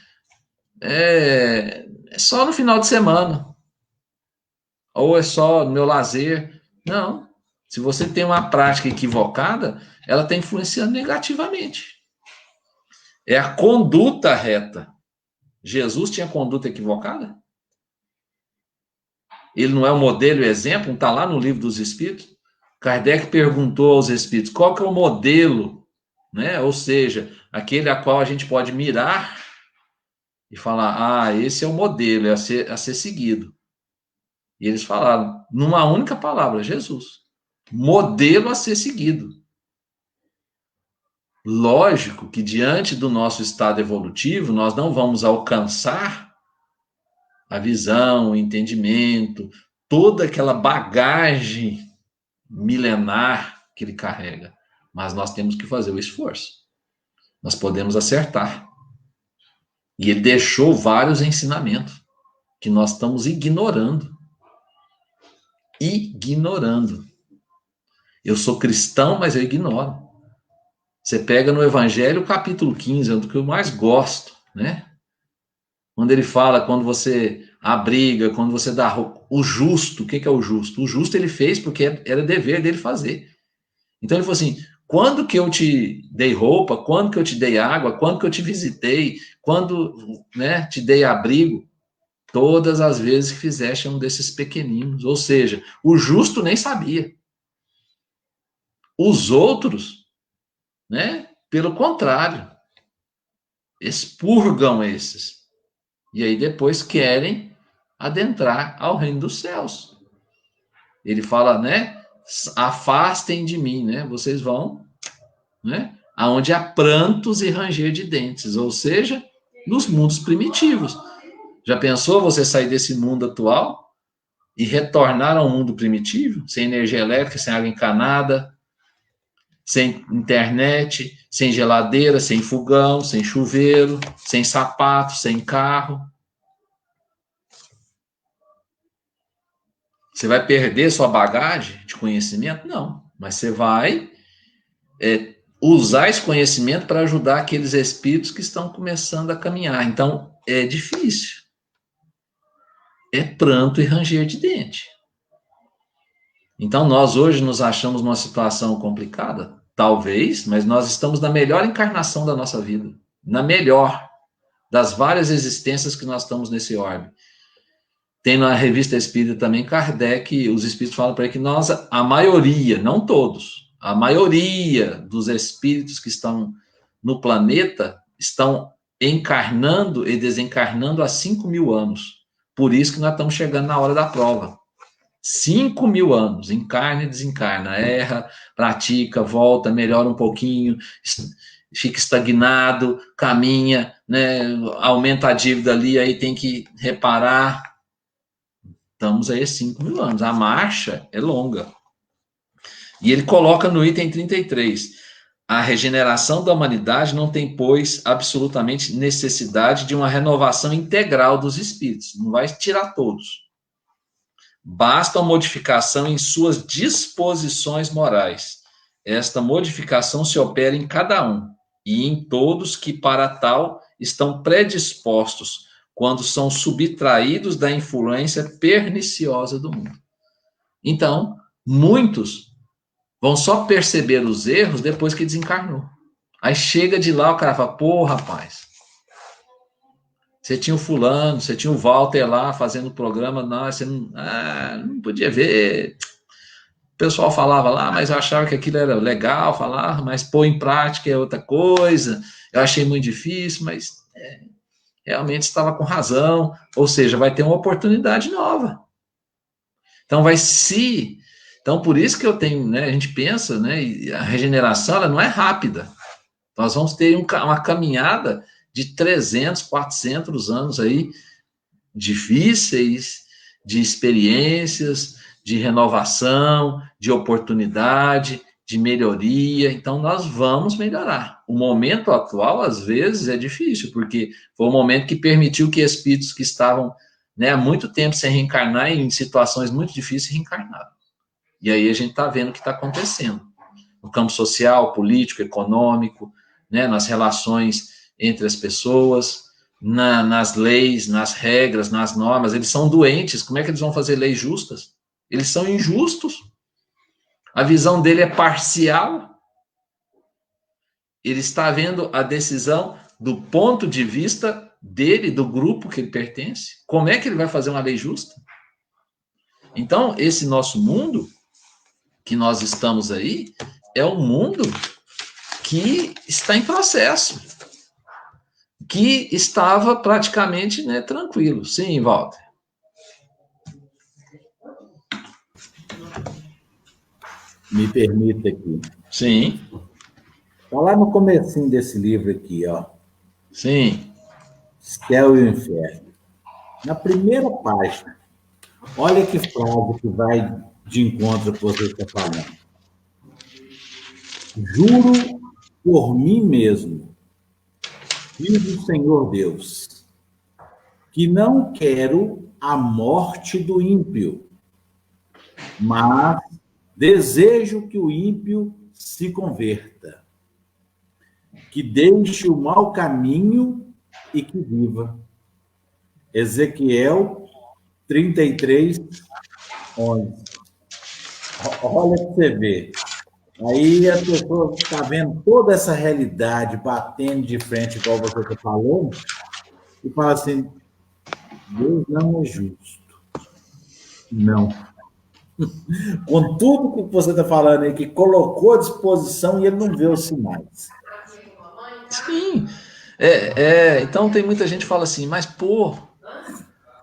é só no final de semana, ou é só no meu lazer. Não, se você tem uma prática equivocada, ela está influenciando negativamente. É a conduta reta. Jesus tinha conduta equivocada? Ele não é o modelo e exemplo? Não está lá no Livro dos Espíritos? Kardec perguntou aos espíritos, qual que é o modelo, né? Ou seja, aquele a qual a gente pode mirar e falar, ah, esse é o modelo, é a ser seguido. E eles falaram, numa única palavra, Jesus. Modelo a ser seguido. Lógico que diante do nosso estado evolutivo, nós não vamos alcançar a visão, o entendimento, toda aquela bagagem milenar que ele carrega. Mas nós temos que fazer o esforço. Nós podemos acertar. E ele deixou vários ensinamentos que nós estamos ignorando. Ignorando. Eu sou cristão, mas eu ignoro. Você pega no Evangelho, capítulo 15, é do que eu mais gosto, né? Quando ele fala, quando você abriga, quando você dá o justo, o que é o justo? O justo ele fez porque era dever dele fazer. Então ele falou assim, quando que eu te dei roupa, quando que eu te dei água, quando que eu te visitei, quando, né, te dei abrigo? Todas as vezes que fizeste um desses pequeninos. Ou seja, o justo nem sabia. Os outros, né, pelo contrário, expurgam esses. E aí depois querem adentrar ao reino dos céus. Ele fala, né, afastem de mim, né, vocês vão, né, aonde há prantos e ranger de dentes, ou seja, nos mundos primitivos. Já pensou você sair desse mundo atual e retornar ao mundo primitivo, sem energia elétrica, sem água encanada, sem internet, sem geladeira, sem fogão, sem chuveiro, sem sapato, sem carro? Você vai perder sua bagagem de conhecimento? Não, mas você vai usar esse conhecimento para ajudar aqueles espíritos que estão começando a caminhar. Então, é difícil. É pranto e ranger de dente. Então, nós hoje nos achamos numa situação complicada? Talvez, mas nós estamos na melhor encarnação da nossa vida. Na melhor das várias existências que nós estamos nesse orbe. Tem na Revista Espírita também, Kardec, os espíritos falam para ele que nós, a maioria, não todos, a maioria dos espíritos que estão no planeta estão encarnando e desencarnando há 5.000 anos. Por isso que nós estamos chegando na hora da prova. 5.000 anos, encarna e desencarna, erra, pratica, volta, melhora um pouquinho, fica estagnado, caminha, né, aumenta a dívida ali, aí tem que reparar. Estamos aí 5.000 anos, a marcha é longa. E ele coloca no item 33, a regeneração da humanidade não tem, pois, absolutamente necessidade de uma renovação integral dos espíritos, não vai tirar todos. Basta uma modificação em suas disposições morais. Esta modificação se opera em cada um, e em todos que para tal estão predispostos, quando são subtraídos da influência perniciosa do mundo. Então, muitos vão só perceber os erros depois que desencarnou. Aí chega de lá, o cara fala, pô, rapaz, você tinha o fulano, você tinha o Walter lá fazendo o programa, não, você não podia ver. O pessoal falava lá, mas eu achava que aquilo era legal falar, mas pôr em prática é outra coisa. Eu achei muito difícil, mas realmente estava com razão. Ou seja, vai ter uma oportunidade nova. Então Então, por isso que eu tenho, né, a gente pensa, né, a regeneração ela não é rápida. Nós vamos ter uma caminhada de 300, 400 anos aí, difíceis, de experiências, de renovação, de oportunidade, de melhoria. Então, nós vamos melhorar. O momento atual, às vezes, é difícil, porque foi um momento que permitiu que espíritos que estavam, né, há muito tempo sem reencarnar, em situações muito difíceis, reencarnaram. E aí a gente está vendo o que está acontecendo. No campo social, político, econômico, né, nas relações entre as pessoas, nas leis, nas regras, nas normas. Eles são doentes. Como é que eles vão fazer leis justas? Eles são injustos. A visão dele é parcial. Ele está vendo a decisão do ponto de vista dele, do grupo que ele pertence. Como é que ele vai fazer uma lei justa? Então, esse nosso mundo, que nós estamos aí, é um mundo que está em processo, que estava praticamente, né, tranquilo. Sim, Walter. Me permita aqui. Sim. Está lá no comecinho desse livro aqui, ó. Sim. Céu e o Inferno. Na primeira página, olha que frase que vai de encontro com o que você está falando. Juro por mim mesmo, diz o Senhor Deus, que não quero a morte do ímpio, mas desejo que o ímpio se converta, que deixe o mau caminho e que viva. Ezequiel 33, 11. Olha para você ver. Aí a pessoa está vendo toda essa realidade batendo de frente, igual você está falando, e fala assim, Deus não é justo. Não. Com tudo que você está falando aí, que colocou à disposição e ele não vê os sinais. Sim. Então tem muita gente que fala assim, mas pô,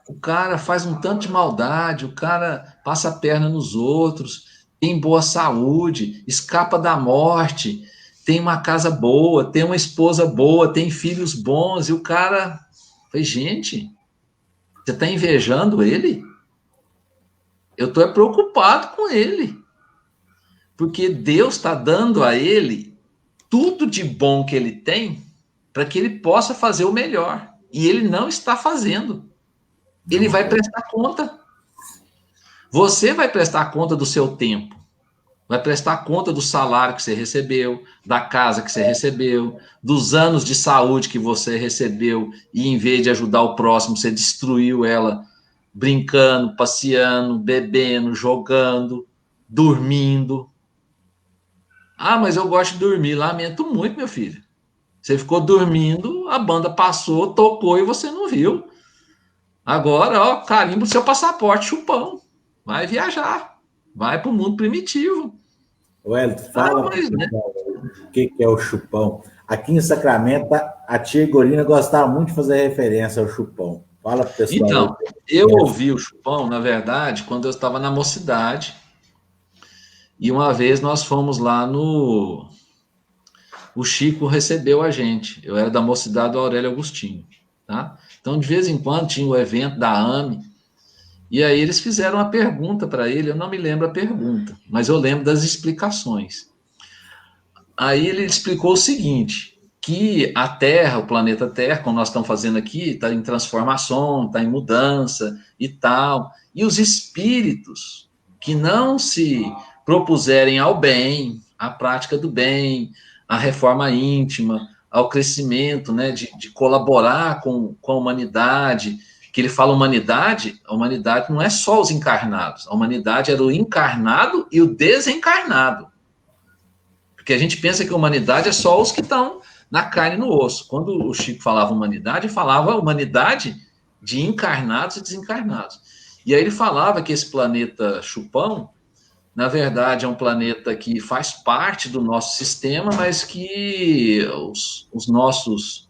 o cara faz um tanto de maldade, o cara passa a perna nos outros, tem boa saúde, escapa da morte, tem uma casa boa, tem uma esposa boa, tem filhos bons, e o cara... Falei, gente, você está invejando ele? Eu estou preocupado com ele, porque Deus está dando a ele tudo de bom que ele tem para que ele possa fazer o melhor, e ele não está fazendo. Ele vai prestar conta. Você vai prestar conta do seu tempo, vai prestar conta do salário que você recebeu, da casa que você recebeu, dos anos de saúde que você recebeu, e em vez de ajudar o próximo, você destruiu ela brincando, passeando, bebendo, jogando, dormindo. Ah, mas eu gosto de dormir. Lamento muito, meu filho. Você ficou dormindo, a banda passou, tocou e você não viu. Agora, ó, carimba o seu passaporte, chupão. Vai viajar. Vai para o mundo primitivo. Wellington, Ah, fala para mas, o né? pessoal o que é o chupão. Aqui em Sacramento, a tia Gorina gostava muito de fazer referência ao chupão. Fala para o pessoal aí. Então, eu ouvi o chupão, na verdade, quando eu estava na mocidade. E uma vez nós fomos lá no. O Chico recebeu a gente. Eu era da mocidade do Aurélio Agostinho. Tá? Então, de vez em quando, tinha o evento da AME. E aí eles fizeram uma pergunta para ele. Eu não me lembro a pergunta, mas eu lembro das explicações. Aí ele explicou o seguinte: que a Terra, o planeta Terra, como nós estamos fazendo aqui, está em transformação, está em mudança e tal. E os espíritos que não se propuserem ao bem, à prática do bem, à reforma íntima, ao crescimento, né, de colaborar com a humanidade, que ele fala humanidade, a humanidade não é só os encarnados, a humanidade era o encarnado e o desencarnado. Porque a gente pensa que a humanidade é só os que estão na carne e no osso. Quando o Chico falava humanidade, falava humanidade de encarnados e desencarnados. E aí ele falava que esse planeta Chupão, na verdade, é um planeta que faz parte do nosso sistema, mas que os nossos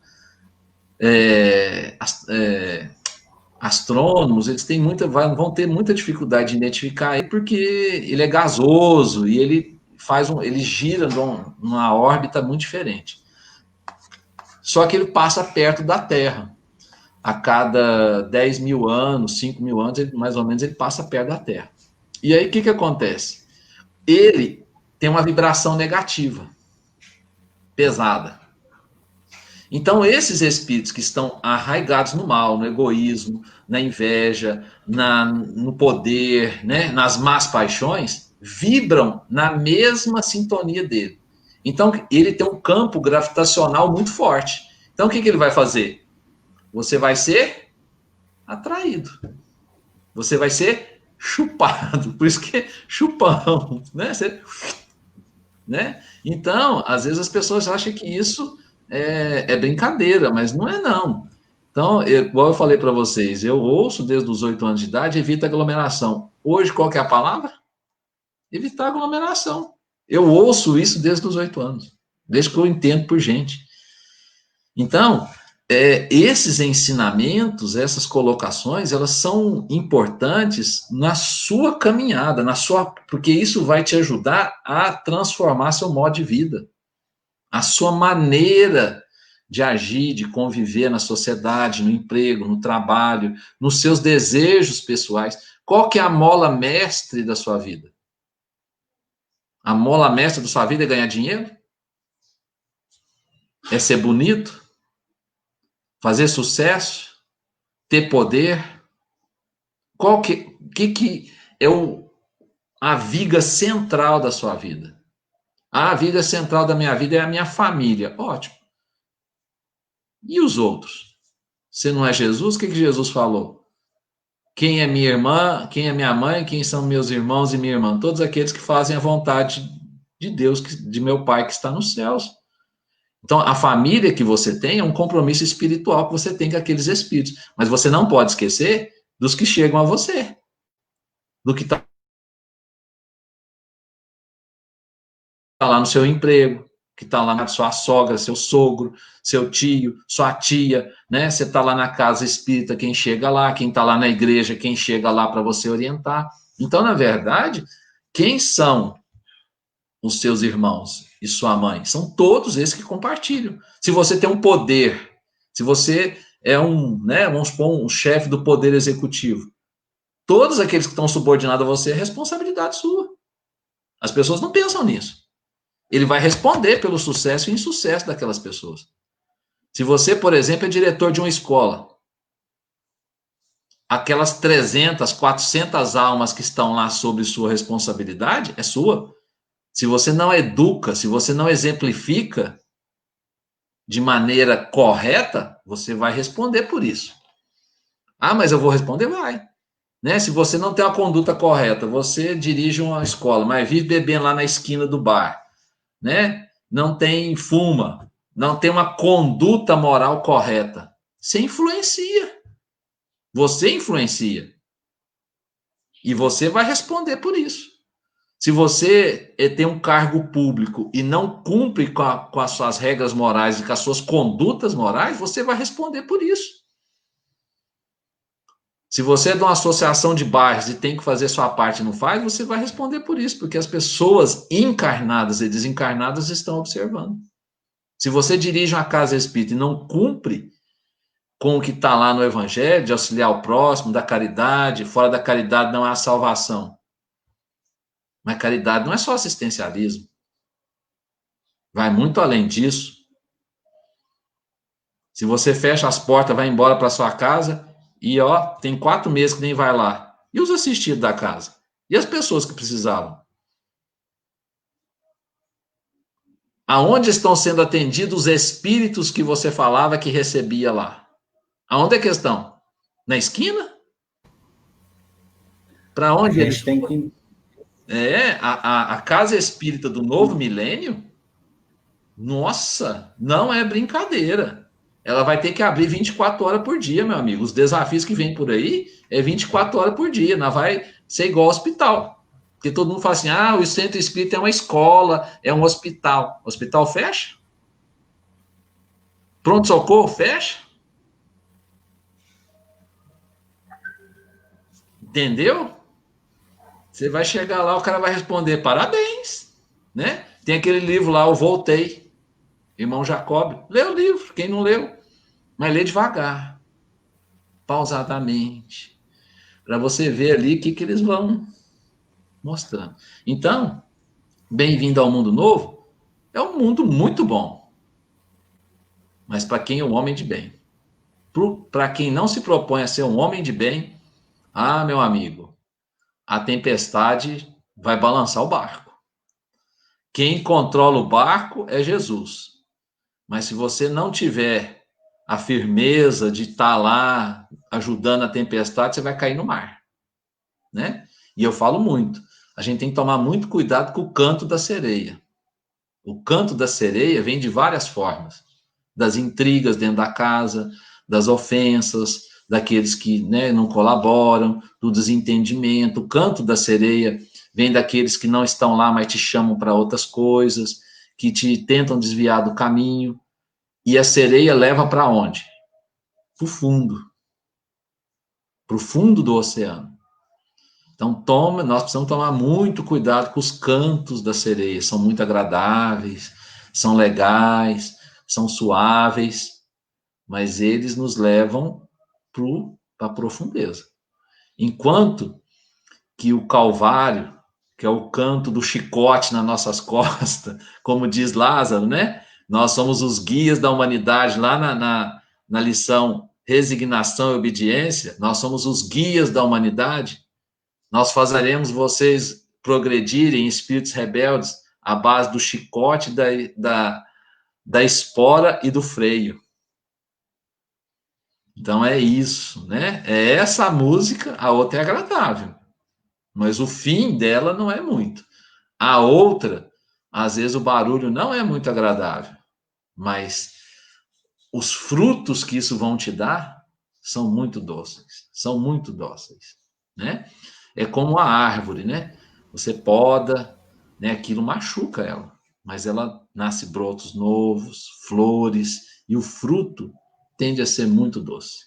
astrônomos, eles têm vão ter muita dificuldade de identificar ele, porque ele é gasoso e ele gira numa órbita muito diferente. Só que ele passa perto da Terra. A cada 10 mil anos, 5 mil anos, mais ou menos, ele passa perto da Terra. E aí, o que acontece? Ele tem uma vibração negativa, pesada. Então, esses espíritos que estão arraigados no mal, no egoísmo, na inveja, no poder, né, nas más paixões, vibram na mesma sintonia dele. Então, ele tem um campo gravitacional muito forte. Então, o que ele vai fazer? Você vai ser atraído. Você vai ser chupado. Por isso que é chupão. Né? Né? Então, às vezes as pessoas acham que isso é brincadeira, mas não é não. Então, igual eu falei para vocês, eu ouço desde os 8 anos de idade, evita aglomeração. Hoje, qual que é a palavra? Evitar aglomeração. Eu ouço isso desde os 8 anos, desde que eu entendo por gente. Então, esses ensinamentos, essas colocações, elas são importantes na sua caminhada, porque isso vai te ajudar a transformar seu modo de vida, a sua maneira de agir, de conviver na sociedade, no emprego, no trabalho, nos seus desejos pessoais. Qual que é a mola mestre da sua vida? A mola mestra da sua vida é ganhar dinheiro? É ser bonito? Fazer sucesso? Ter poder? Qual que é a viga central da sua vida? A viga central da minha vida é a minha família. Ótimo. E os outros? Você não é Jesus? O que Jesus falou? Quem é minha irmã, quem é minha mãe, quem são meus irmãos e minha irmã? Todos aqueles que fazem a vontade de Deus, de meu Pai que está nos céus. Então, a família que você tem é um compromisso espiritual que você tem com aqueles espíritos. Mas você não pode esquecer dos que chegam a você. Do que está lá no seu emprego, que está lá na sua sogra, seu sogro, seu tio, sua tia, né? Você está lá na casa espírita, quem chega lá, quem está lá na igreja, quem chega lá para você orientar. Então, na verdade, quem são os seus irmãos e sua mãe? São todos esses que compartilham. Se você tem um poder, se você é vamos supor, um chefe do poder executivo, todos aqueles que estão subordinados a você é responsabilidade sua. As pessoas não pensam nisso. Ele vai responder pelo sucesso e insucesso daquelas pessoas. Se você, por exemplo, é diretor de uma escola, aquelas 300, 400 almas que estão lá sob sua responsabilidade, é sua. Se você não educa, se você não exemplifica de maneira correta, você vai responder por isso. Ah, mas eu vou responder? Vai. Né? Se você não tem uma conduta correta, você dirige uma escola, mas vive bebendo lá na esquina do bar, né? Não tem fuma, não tem uma conduta moral correta. Você influencia. Você influencia. E você vai responder por isso. Se você tem um cargo público e não cumpre com as suas regras morais e com as suas condutas morais, você vai responder por isso. Se você é de uma associação de bairros e tem que fazer sua parte e não faz, você vai responder por isso, porque as pessoas encarnadas e desencarnadas estão observando. Se você dirige uma casa espírita e não cumpre com o que está lá no Evangelho, de auxiliar o próximo, da caridade, fora da caridade não há salvação. Mas caridade não é só assistencialismo. Vai muito além disso. Se você fecha as portas, vai embora para sua casa e, ó, tem 4 meses que nem vai lá. E os assistidos da casa? E as pessoas que precisavam? Aonde estão sendo atendidos os espíritos que você falava que recebia lá? Aonde é que estão? Na esquina? Para onde eles tem que... a casa espírita do novo milênio, nossa, não é brincadeira. Ela vai ter que abrir 24 horas por dia, meu amigo. Os desafios que vêm por aí é 24 horas por dia. Não vai ser igual ao hospital. Porque todo mundo fala assim, o centro espírita é uma escola, é um hospital. O hospital fecha? Pronto-socorro fecha? Entendeu? Você vai chegar lá, o cara vai responder, parabéns, né? Tem aquele livro lá, Eu Voltei, irmão Jacob. Lê o livro, quem não leu. Mas lê devagar, pausadamente, para você ver ali o que eles vão mostrando. Então, bem-vindo ao mundo novo, é um mundo muito bom, mas para quem é um homem de bem. Para quem não se propõe a ser um homem de bem, meu amigo, a tempestade vai balançar o barco. Quem controla o barco é Jesus. Mas se você não tiver a firmeza de estar lá ajudando a tempestade, você vai cair no mar, né? E eu falo muito, a gente tem que tomar muito cuidado com o canto da sereia. O canto da sereia vem de várias formas, das intrigas dentro da casa, das ofensas, daqueles que, né, não colaboram, do desentendimento. O canto da sereia vem daqueles que não estão lá, mas te chamam para outras coisas, que te tentam desviar do caminho. E a sereia leva para onde? Para o fundo do oceano. Então, nós precisamos tomar muito cuidado com os cantos da sereia. São muito agradáveis, são legais, são suaves, mas eles nos levam para a profundeza. Enquanto que o Calvário, que é o canto do chicote nas nossas costas, como diz Lázaro, né? Nós somos os guias da humanidade, lá na lição Resignação e Obediência, nós somos os guias da humanidade. Nós fazeremos vocês progredirem em espíritos rebeldes à base do chicote, da espora e do freio. Então é isso, né? É essa música, a outra é agradável, mas o fim dela não é muito. A outra, às vezes o barulho não é muito agradável, mas os frutos que isso vão te dar são muito dóceis, né? É como a árvore, né? Você poda, né? Aquilo machuca ela, mas ela nasce brotos novos, flores, e o fruto tende a ser muito doce.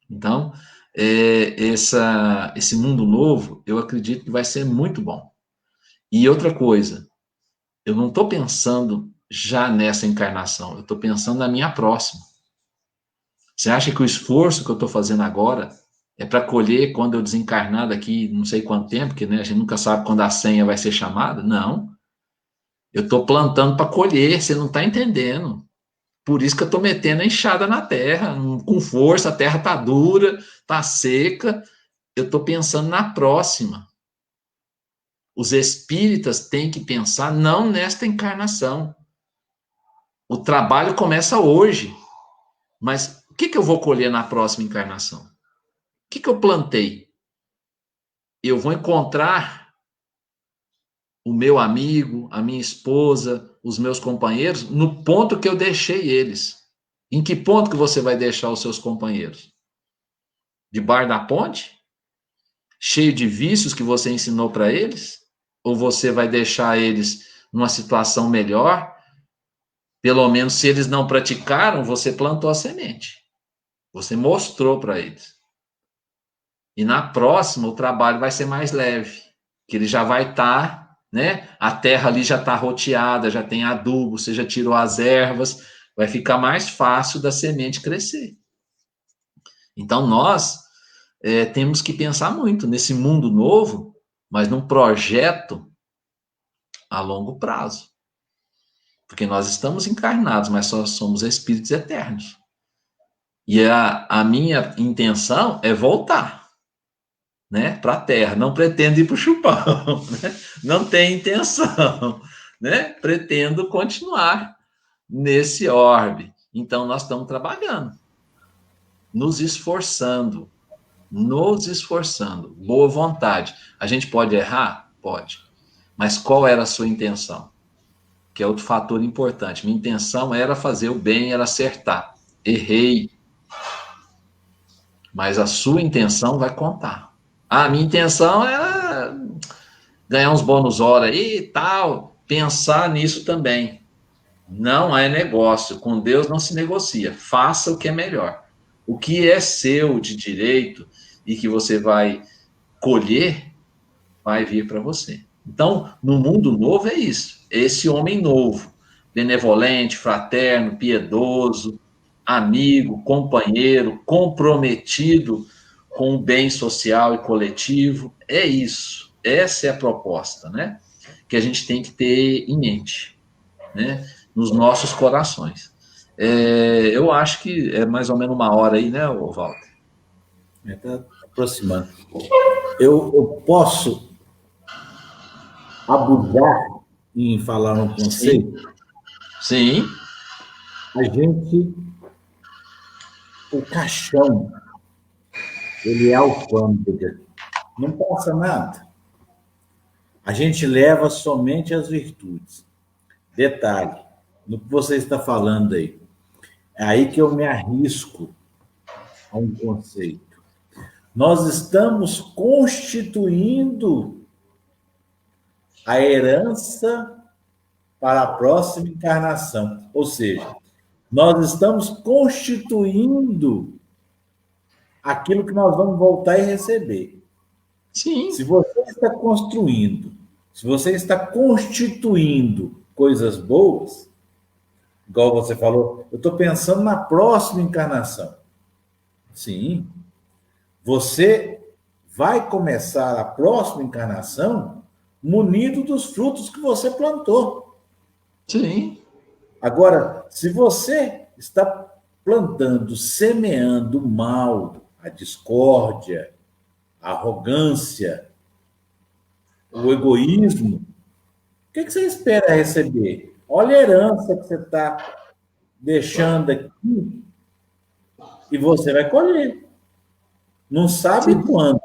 Então, esse mundo novo, eu acredito que vai ser muito bom. E outra coisa, eu não estou pensando já nessa encarnação, eu estou pensando na minha próxima. Você acha que o esforço que eu estou fazendo agora é para colher quando eu desencarnar daqui não sei quanto tempo, porque, né, a gente nunca sabe quando a senha vai ser chamada? Não. Eu estou plantando para colher, você não está entendendo. Por isso que eu estou metendo a enxada na terra, com força, a terra está dura, está seca. Eu estou pensando na próxima. Os espíritas têm que pensar não nesta encarnação. O trabalho começa hoje. Mas o que eu vou colher na próxima encarnação? O que eu plantei? Eu vou encontrar o meu amigo, a minha esposa, os meus companheiros no ponto que eu deixei eles. Em que ponto que você vai deixar os seus companheiros? Debaixo da ponte? Cheio de vícios que você ensinou para eles? Ou você vai deixar eles numa situação melhor? Pelo menos, se eles não praticaram, você plantou a semente. Você mostrou para eles. E na próxima, o trabalho vai ser mais leve. Que ele já vai estar, né? A terra ali já está roteada, já tem adubo, você já tirou as ervas, vai ficar mais fácil da semente crescer. Então, nós temos que pensar muito nesse mundo novo, mas num projeto a longo prazo. Porque nós estamos encarnados, mas só somos espíritos eternos. E a minha intenção é voltar, né, para a Terra. Não pretendo ir para o chupão, né? Não tenho intenção, né? Pretendo continuar nesse orbe. Então, nós estamos trabalhando, nos esforçando. Boa vontade. A gente pode errar? Pode. Mas qual era a sua intenção? Que é outro fator importante. Minha intenção era fazer o bem, era acertar. Errei. Mas a sua intenção vai contar. A minha intenção era ganhar uns bônus hora aí e tal. Pensar nisso também. Não é negócio. Com Deus não se negocia. Faça o que é melhor. O que é seu de direito e que você vai colher, vai vir para você. Então, no mundo novo é isso. Esse homem novo, benevolente, fraterno, piedoso, amigo, companheiro, comprometido com o bem social e coletivo. É isso. Essa é a proposta, né? Que a gente tem que ter em mente, né? Nos nossos corações. Eu acho que é mais ou menos 1 hora aí, né, Walter? Está aproximando. Eu posso abusar em falar um conceito? Sim. O caixão, ele é alfândega. Não passa nada. A gente leva somente as virtudes. Detalhe, no que você está falando aí, é aí que eu me arrisco a um conceito. Nós estamos constituindo a herança para a próxima encarnação. Ou seja, nós estamos constituindo aquilo que nós vamos voltar e receber. Sim. Se você está construindo, se você está constituindo coisas boas, igual você falou, eu estou pensando na próxima encarnação. Sim. Você vai começar a próxima encarnação munido dos frutos que você plantou. Sim. Agora, se você está plantando, semeando o mal, a discórdia, a arrogância, o egoísmo, o que você espera receber? Olha a herança que você está deixando aqui e você vai colher. Não sabe Sim. quando,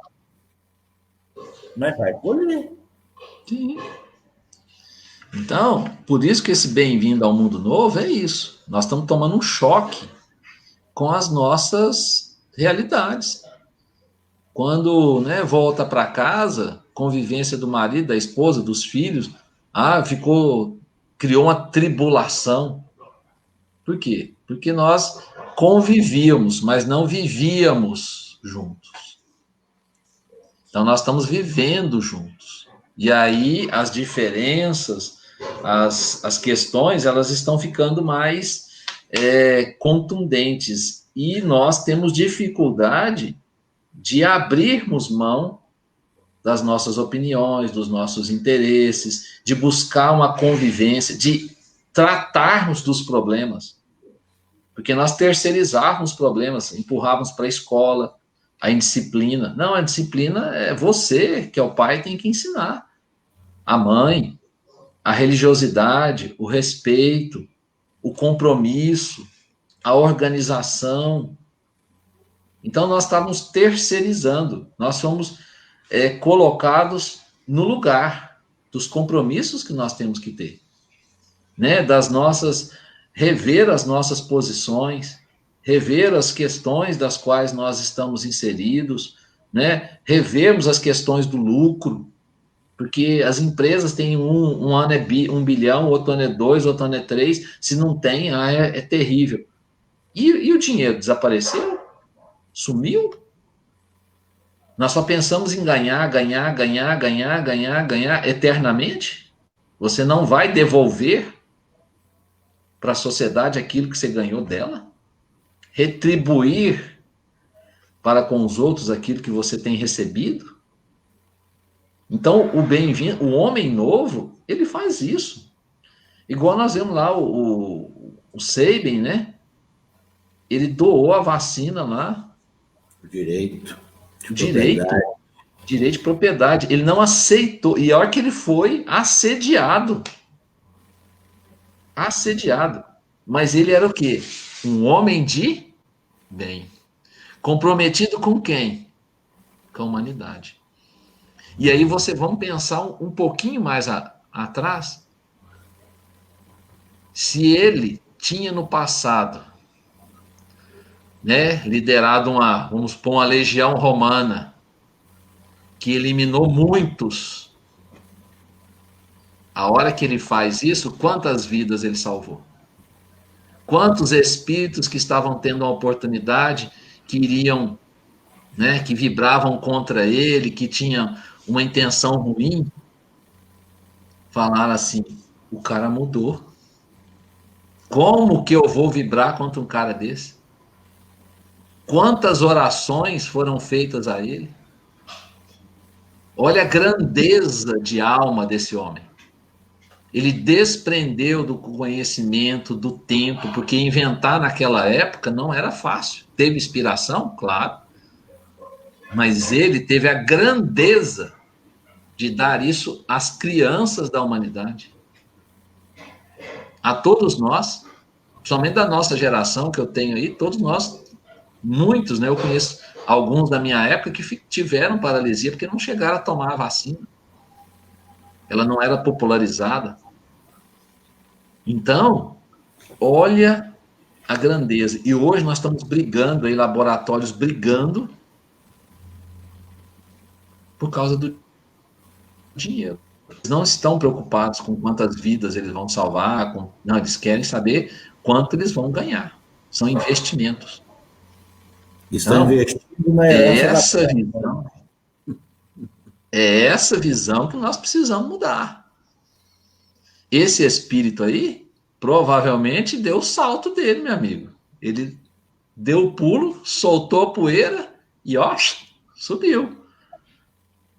mas vai colher. Sim. Então, por isso que esse bem-vindo ao mundo novo é isso. Nós estamos tomando um choque com as nossas realidades. Quando, né, volta para casa, convivência do marido, da esposa, dos filhos, criou uma tribulação. Por quê? Porque nós convivíamos, mas não vivíamos juntos. Então, nós estamos vivendo juntos. E aí, as diferenças, as questões, elas estão ficando mais contundentes. E nós temos dificuldade de abrirmos mão das nossas opiniões, dos nossos interesses, de buscar uma convivência, de tratarmos dos problemas. Porque nós terceirizávamos problemas, empurrávamos para a escola, a indisciplina. Não, a disciplina é você, que é o pai, tem que ensinar. A mãe, a religiosidade, o respeito, o compromisso, a organização. Então, nós estávamos terceirizando, nós fomos colocados no lugar dos compromissos que nós temos que ter. né, rever as nossas posições, rever as questões das quais nós estamos inseridos, né, revermos as questões do lucro, porque as empresas têm um ano é 1 bilhão, outro ano é 2, outro ano é 3, se não tem, é terrível. E o dinheiro desapareceu? Sumiu? Nós só pensamos em ganhar eternamente? Você não vai devolver para a sociedade aquilo que você ganhou dela? Retribuir para com os outros aquilo que você tem recebido? Então, o homem novo, ele faz isso. Igual nós vemos lá o Sabin, né? Ele doou a vacina lá. Direito de propriedade. Ele não aceitou. E a hora que ele foi assediado. Mas ele era o quê? Um homem de bem. Comprometido com quem? Com a humanidade. E aí vamos pensar um pouquinho mais atrás. Se ele tinha no passado, né, liderado vamos supor, uma legião romana, que eliminou muitos, a hora que ele faz isso, quantas vidas ele salvou? Quantos espíritos que estavam tendo a oportunidade, que iriam, né, que vibravam contra ele, que tinham uma intenção ruim, falaram assim, o cara mudou. Como que eu vou vibrar contra um cara desse? Quantas orações foram feitas a ele? Olha a grandeza de alma desse homem. Ele desprendeu do conhecimento, do tempo, porque inventar naquela época não era fácil. Teve inspiração? Claro. Mas ele teve a grandeza de dar isso às crianças da humanidade. A todos nós, somente da nossa geração que eu tenho aí, todos nós, muitos, né? Eu conheço alguns da minha época que tiveram paralisia porque não chegaram a tomar a vacina. Ela não era popularizada. Então, olha a grandeza. E hoje nós estamos brigando aí, laboratórios brigando por causa do dinheiro. Eles não estão preocupados com quantas vidas eles vão salvar, não, eles querem saber quanto eles vão ganhar. São investimentos. Estão investindo na herança É essa visão que nós precisamos mudar. Esse espírito aí, provavelmente deu o salto dele, meu amigo. Ele deu o pulo, soltou a poeira e, ó, subiu.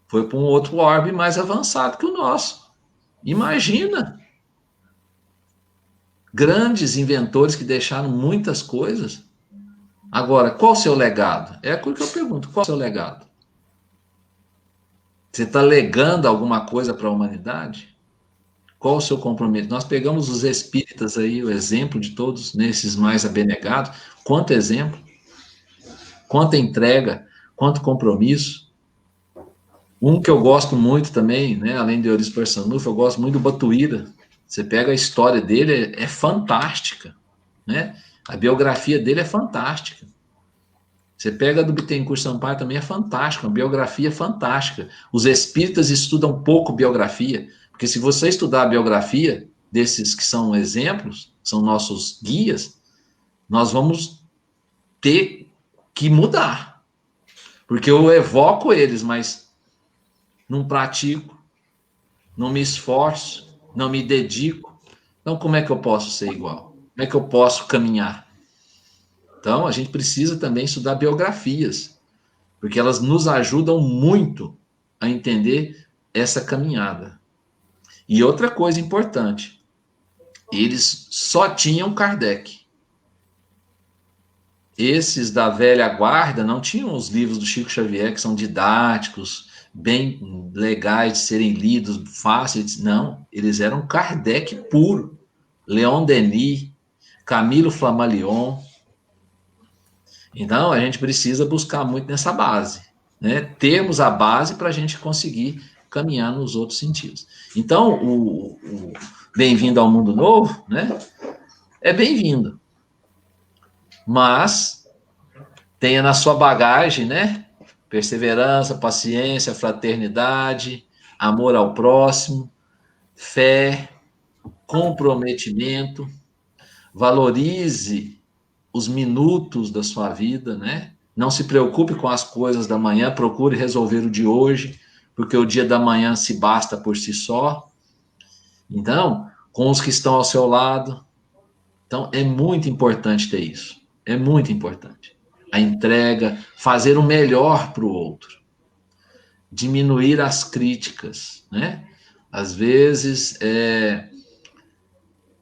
Foi para um outro orbe mais avançado que o nosso. Imagina. Grandes inventores que deixaram muitas coisas. Agora, qual o seu legado? É aquilo que eu pergunto, qual o seu legado? Você está legando alguma coisa para a humanidade? Qual o seu compromisso? Nós pegamos os espíritas aí, o exemplo de todos, nesses mais abnegados. Quanto exemplo, quanta entrega, quanto compromisso. Um que eu gosto muito também, né, além de Eurípides Barçanufo, eu gosto muito do Batuíra. Você pega a história dele, é fantástica, né? A biografia dele é fantástica. Você pega a do Bittencourt Sampaio também, é fantástica, uma biografia fantástica. Os espíritas estudam pouco biografia, porque se você estudar a biografia desses que são exemplos, são nossos guias, nós vamos ter que mudar. Porque eu evoco eles, mas não pratico, não me esforço, não me dedico. Então, como é que eu posso ser igual? Como é que eu posso caminhar? Então, a gente precisa também estudar biografias, porque elas nos ajudam muito a entender essa caminhada. E outra coisa importante, eles só tinham Kardec. Esses da velha guarda não tinham os livros do Chico Xavier, que são didáticos, bem legais de serem lidos, fáceis. Não, eles eram Kardec puro. Leon Denis, Camilo Flammarion. Então, a gente precisa buscar muito nessa base, né? Termos a base para a gente conseguir caminhar nos outros sentidos. Então, o bem-vindo ao mundo novo, né? É bem-vindo. Mas tenha na sua bagagem, né? Perseverança, paciência, fraternidade, amor ao próximo, fé, comprometimento, valorize os minutos da sua vida, né? Não se preocupe com as coisas da manhã, procure resolver o de hoje, porque o dia da manhã se basta por si só. Então, com os que estão ao seu lado. Então, é muito importante ter isso. É muito importante. A entrega, fazer o melhor para o outro. Diminuir as críticas, né? Às vezes,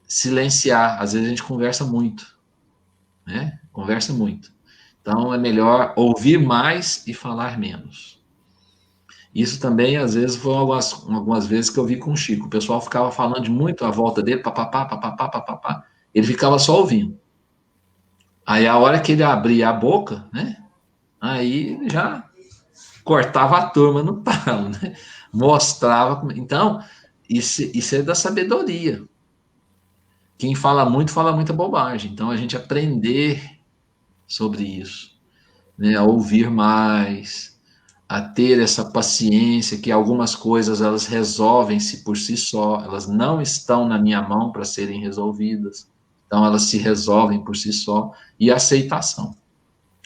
silenciar. Às vezes a gente conversa muito, né? Conversa muito. Então, é melhor ouvir mais e falar menos. Isso também, às vezes, foi algumas vezes que eu vi com o Chico. O pessoal ficava falando de muito à volta dele, papapá, papapá, papapá. Ele ficava só ouvindo. Aí, a hora que ele abria a boca, né? Aí ele já cortava a turma no talo, né? Mostrava. Então, isso é da sabedoria. Quem fala muita bobagem. Então, a gente aprender sobre isso, né? A ouvir mais, a ter essa paciência, que algumas coisas elas resolvem-se por si só, elas não estão na minha mão para serem resolvidas, então elas se resolvem por si só, e aceitação,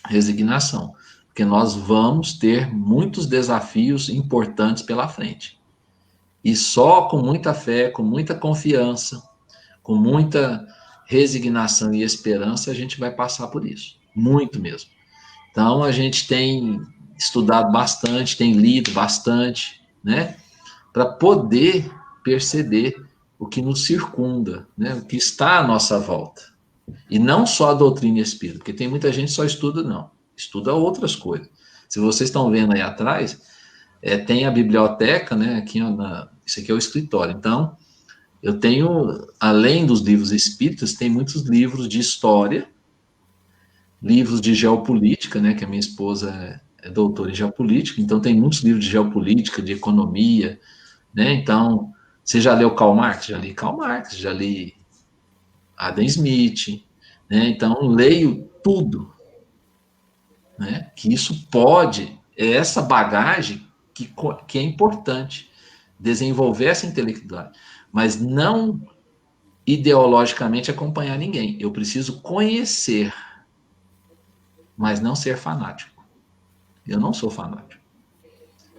resignação, porque nós vamos ter muitos desafios importantes pela frente, e só com muita fé, com muita confiança, com muita resignação e esperança, a gente vai passar por isso, muito mesmo. Então, a gente tem estudado bastante, tem lido bastante, né? Para poder perceber o que nos circunda, né? O que está à nossa volta. E não só a doutrina espírita, porque tem muita gente que só estuda, não. Estuda outras coisas. Se vocês estão vendo aí atrás, tem a biblioteca, né? Aqui, isso aqui é o escritório. Então, eu tenho, além dos livros espíritas, tem muitos livros de história, livros de geopolítica, né, que a minha esposa é doutora em geopolítica, então tem muitos livros de geopolítica, de economia, né, então, você já leu Karl Marx? Já li Karl Marx, já li Adam Smith, né, então leio tudo, né, que isso pode, é essa bagagem que é importante, desenvolver essa intelectualidade, mas não ideologicamente acompanhar ninguém, eu preciso conhecer, mas não ser fanático. Eu não sou fanático.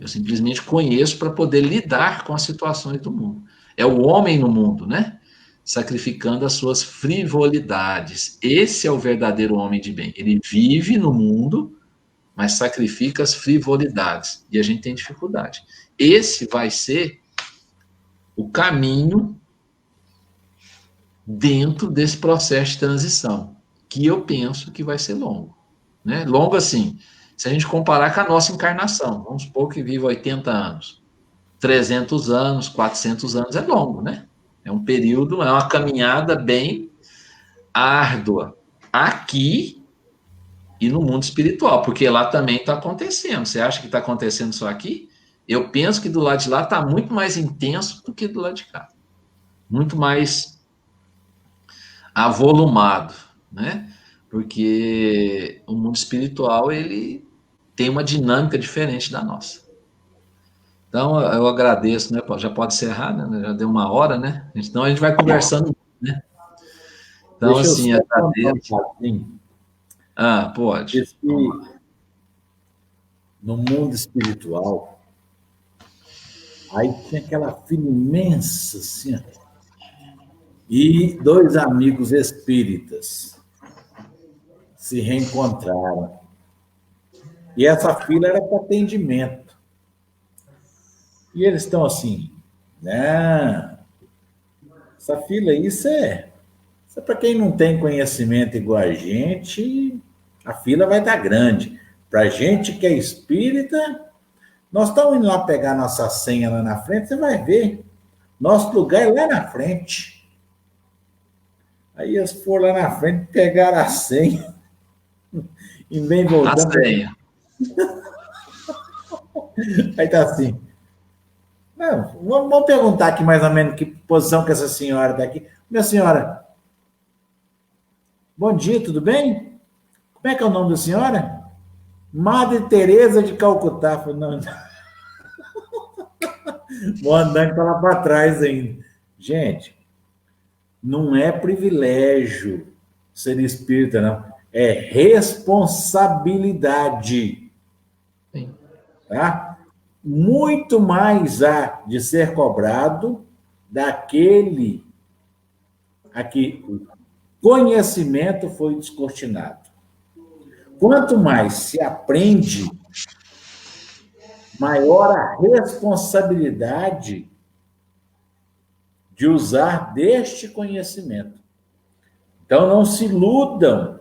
Eu simplesmente conheço para poder lidar com as situações do mundo. É o homem no mundo, né? Sacrificando as suas frivolidades. Esse é o verdadeiro homem de bem. Ele vive no mundo, mas sacrifica as frivolidades. E a gente tem dificuldade. Esse vai ser o caminho dentro desse processo de transição, que eu penso que vai ser longo. Né? Longo assim, se a gente comparar com a nossa encarnação, vamos supor que viva 80 anos, 300 anos, 400 anos é longo, né? É um período, é uma caminhada bem árdua, aqui e no mundo espiritual, porque lá também está acontecendo. Você acha que está acontecendo só aqui? Eu penso que do lado de lá está muito mais intenso do que do lado de cá. Muito mais avolumado, né? Porque o mundo espiritual, ele tem uma dinâmica diferente da nossa. Então, eu agradeço, né? Já pode encerrar, né? Já deu uma hora, né? Então, a gente vai conversando, né? Então, Deixa assim, eu só agradeço. Pode. Esse, no mundo espiritual, aí tinha aquela fila imensa, assim, e dois amigos espíritas se reencontraram. E essa fila era para atendimento. E eles estão assim, né? Essa fila aí, isso é para quem não tem conhecimento igual a gente, a fila vai estar grande. Para gente que é espírita, nós estamos indo lá pegar nossa senha lá na frente, você vai ver. Nosso lugar é lá na frente. Aí eles foram lá na frente, pegaram a senha e vem voltando. A senha. Aí tá assim, Vamos perguntar aqui mais ou menos que posição que essa senhora está aqui. Minha senhora, bom dia, tudo bem? Como é que é o nome da senhora? Madre Teresa de Calcutá. Falei, não, vou andando para lá para trás ainda. Gente, não é privilégio ser espírita, não. É responsabilidade. Sim. Tá? Muito mais há de ser cobrado daquele a que o conhecimento foi descortinado. Quanto mais se aprende, maior a responsabilidade de usar deste conhecimento. Então, não se iludam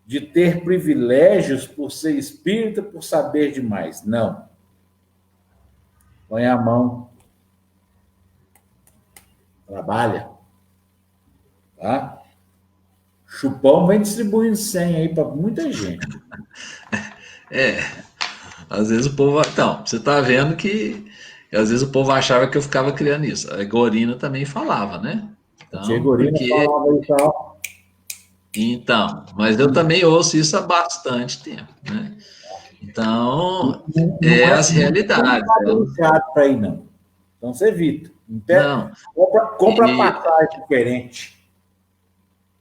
de ter privilégios por ser espírita, por saber demais. Não. Põe a mão. Trabalha. Tá? Chupão vem distribuindo 100 aí para muita gente. Às vezes o povo. Então, você tá vendo que às vezes o povo achava que eu ficava criando isso. A Gorina também falava, né? Tia Então, Gorina porque. falava e tal. Então, mas eu também ouço isso há bastante tempo, né? Então, Não é é as realidades. chato para ir, não. Então você evita. Não, Compra e, passagem diferente.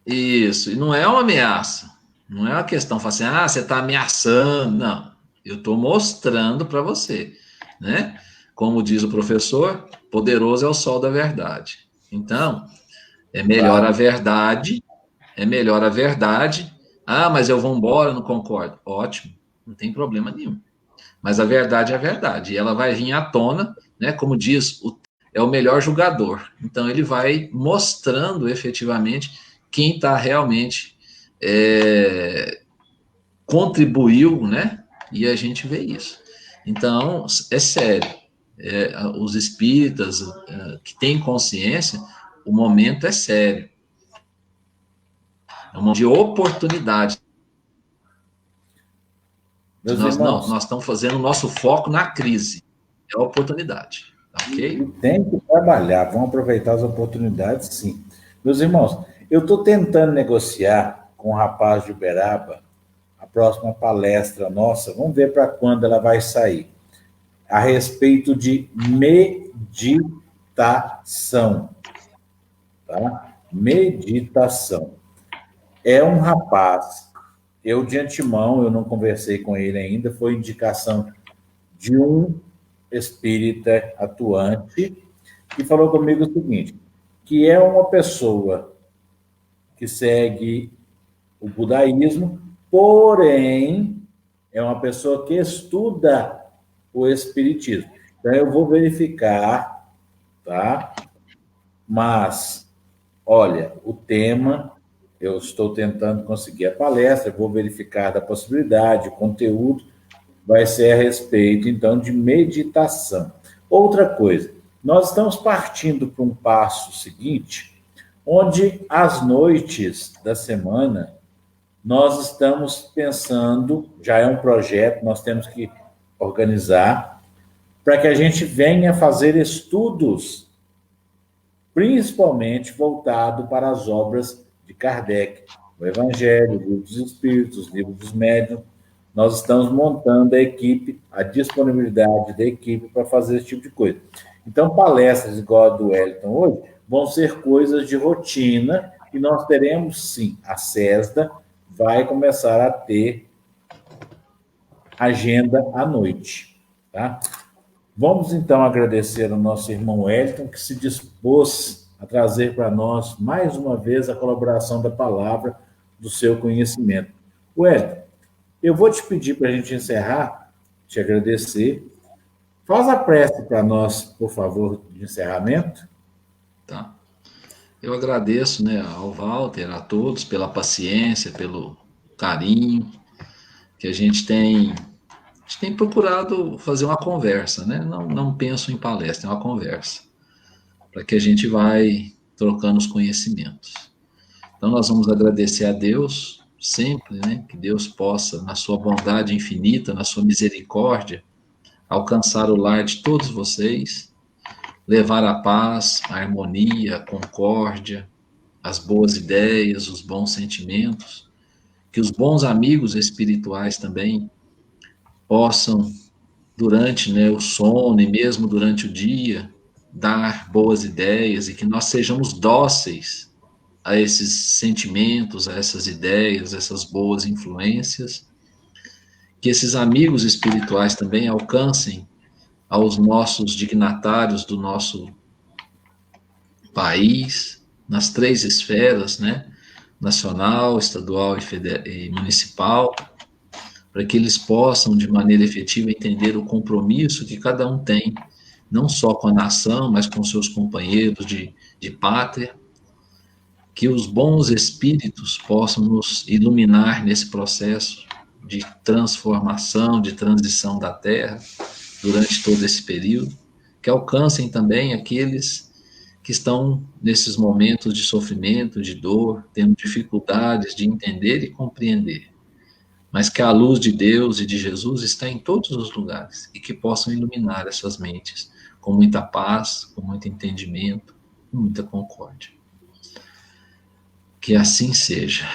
isso, e não é uma ameaça. Não é uma questão, falar assim, ah, você está ameaçando. Não, eu estou mostrando para você, né? Como diz o professor, poderoso é o sol da verdade. Então, é melhor a Claro. verdade, é melhor a verdade. Ah, mas eu vou embora, não concordo. Ótimo, não tem problema nenhum. Mas a verdade é a verdade, e ela vai vir à tona, né? Como diz, é o melhor julgador. Então, ele vai mostrando efetivamente quem está realmente contribuiu, né? E a gente vê isso. Então, é sério. Os espíritas que têm consciência, o momento é sério. É um momento de oportunidade. Meus Nós irmãos, estamos fazendo o nosso foco na crise. É a oportunidade. Ok? tem que trabalhar, vão aproveitar as oportunidades, sim. Meus irmãos, eu estou tentando negociar com o rapaz de Uberaba a próxima palestra nossa, vamos ver para quando ela vai sair, a respeito de meditação. Tá? Meditação. É um rapaz, eu de antemão, eu não conversei com ele ainda, foi indicação de um espírita atuante que falou comigo o seguinte, que é uma pessoa que segue o budaísmo, porém é uma pessoa que estuda o espiritismo. Então eu vou verificar, tá? Mas olha, o tema, eu estou tentando conseguir a palestra, vou verificar a possibilidade, o conteúdo vai ser a respeito, então, de meditação. Outra coisa, nós estamos partindo para um passo seguinte, onde às noites da semana nós estamos pensando, já é um projeto, nós temos que organizar, para que a gente venha fazer estudos principalmente voltado para as obras de Kardec, o Evangelho, o Livro dos Espíritos, o Livro dos Médiuns. Nós estamos montando a equipe, a disponibilidade da equipe para fazer esse tipo de coisa. Então, palestras igual a do Wellington hoje vão ser coisas de rotina e nós teremos, sim, a CESDA vai começar a ter agenda à noite, tá? Vamos então agradecer ao nosso irmão Wellington, que se dispôs a trazer para nós, mais uma vez, a colaboração da palavra, do seu conhecimento. Wellington, eu vou te pedir para a gente encerrar, te agradecer. Faz a prece para nós, por favor, de encerramento. Tá. Eu agradeço, né, ao Walter, a todos, pela paciência, pelo carinho que a gente tem procurado fazer uma conversa, né? Não penso em palestra, é uma conversa, para que a gente vai trocando os conhecimentos. Então nós vamos agradecer a Deus sempre, né? Que Deus possa, na sua bondade infinita, na sua misericórdia, alcançar o lar de todos vocês, levar a paz, a harmonia, a concórdia, as boas ideias, os bons sentimentos, que os bons amigos espirituais também possam, durante, né, o sono e mesmo durante o dia, dar boas ideias e que nós sejamos dóceis a esses sentimentos, a essas ideias, essas boas influências, que esses amigos espirituais também alcancem aos nossos dignatários do nosso país, nas três esferas, né? Nacional, estadual e municipal, para que eles possam, de maneira efetiva, entender o compromisso que cada um tem, não só com a nação, mas com seus companheiros de pátria, que os bons espíritos possam nos iluminar nesse processo de transformação, de transição da Terra, durante todo esse período, que alcancem também aqueles que estão nesses momentos de sofrimento, de dor, tendo dificuldades de entender e compreender, mas que a luz de Deus e de Jesus está em todos os lugares e que possam iluminar essas mentes com muita paz, com muito entendimento, com muita concórdia. Que assim seja,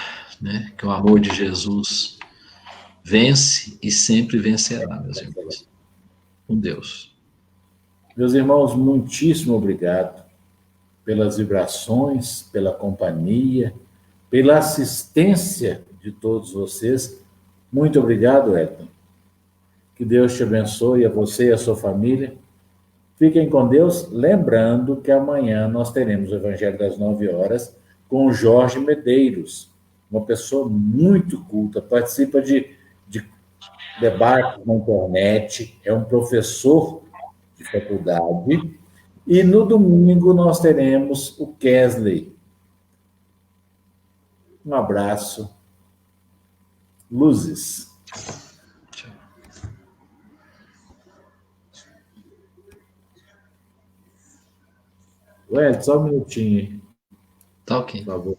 né? Que o amor de Jesus vence e sempre vencerá, meus irmãos. Com Deus. Meus irmãos, muitíssimo obrigado pelas vibrações, pela companhia, pela assistência de todos vocês. Muito obrigado, Edson. Que Deus te abençoe, a você e a sua família. Fiquem com Deus, lembrando que amanhã nós teremos o Evangelho das 9 horas com o Jorge Medeiros, uma pessoa muito culta, participa de debates na internet, é um professor de faculdade. E no domingo nós teremos o Kesley. Um abraço. Luzes. Ué, só um minutinho. Tá ok. Por favor.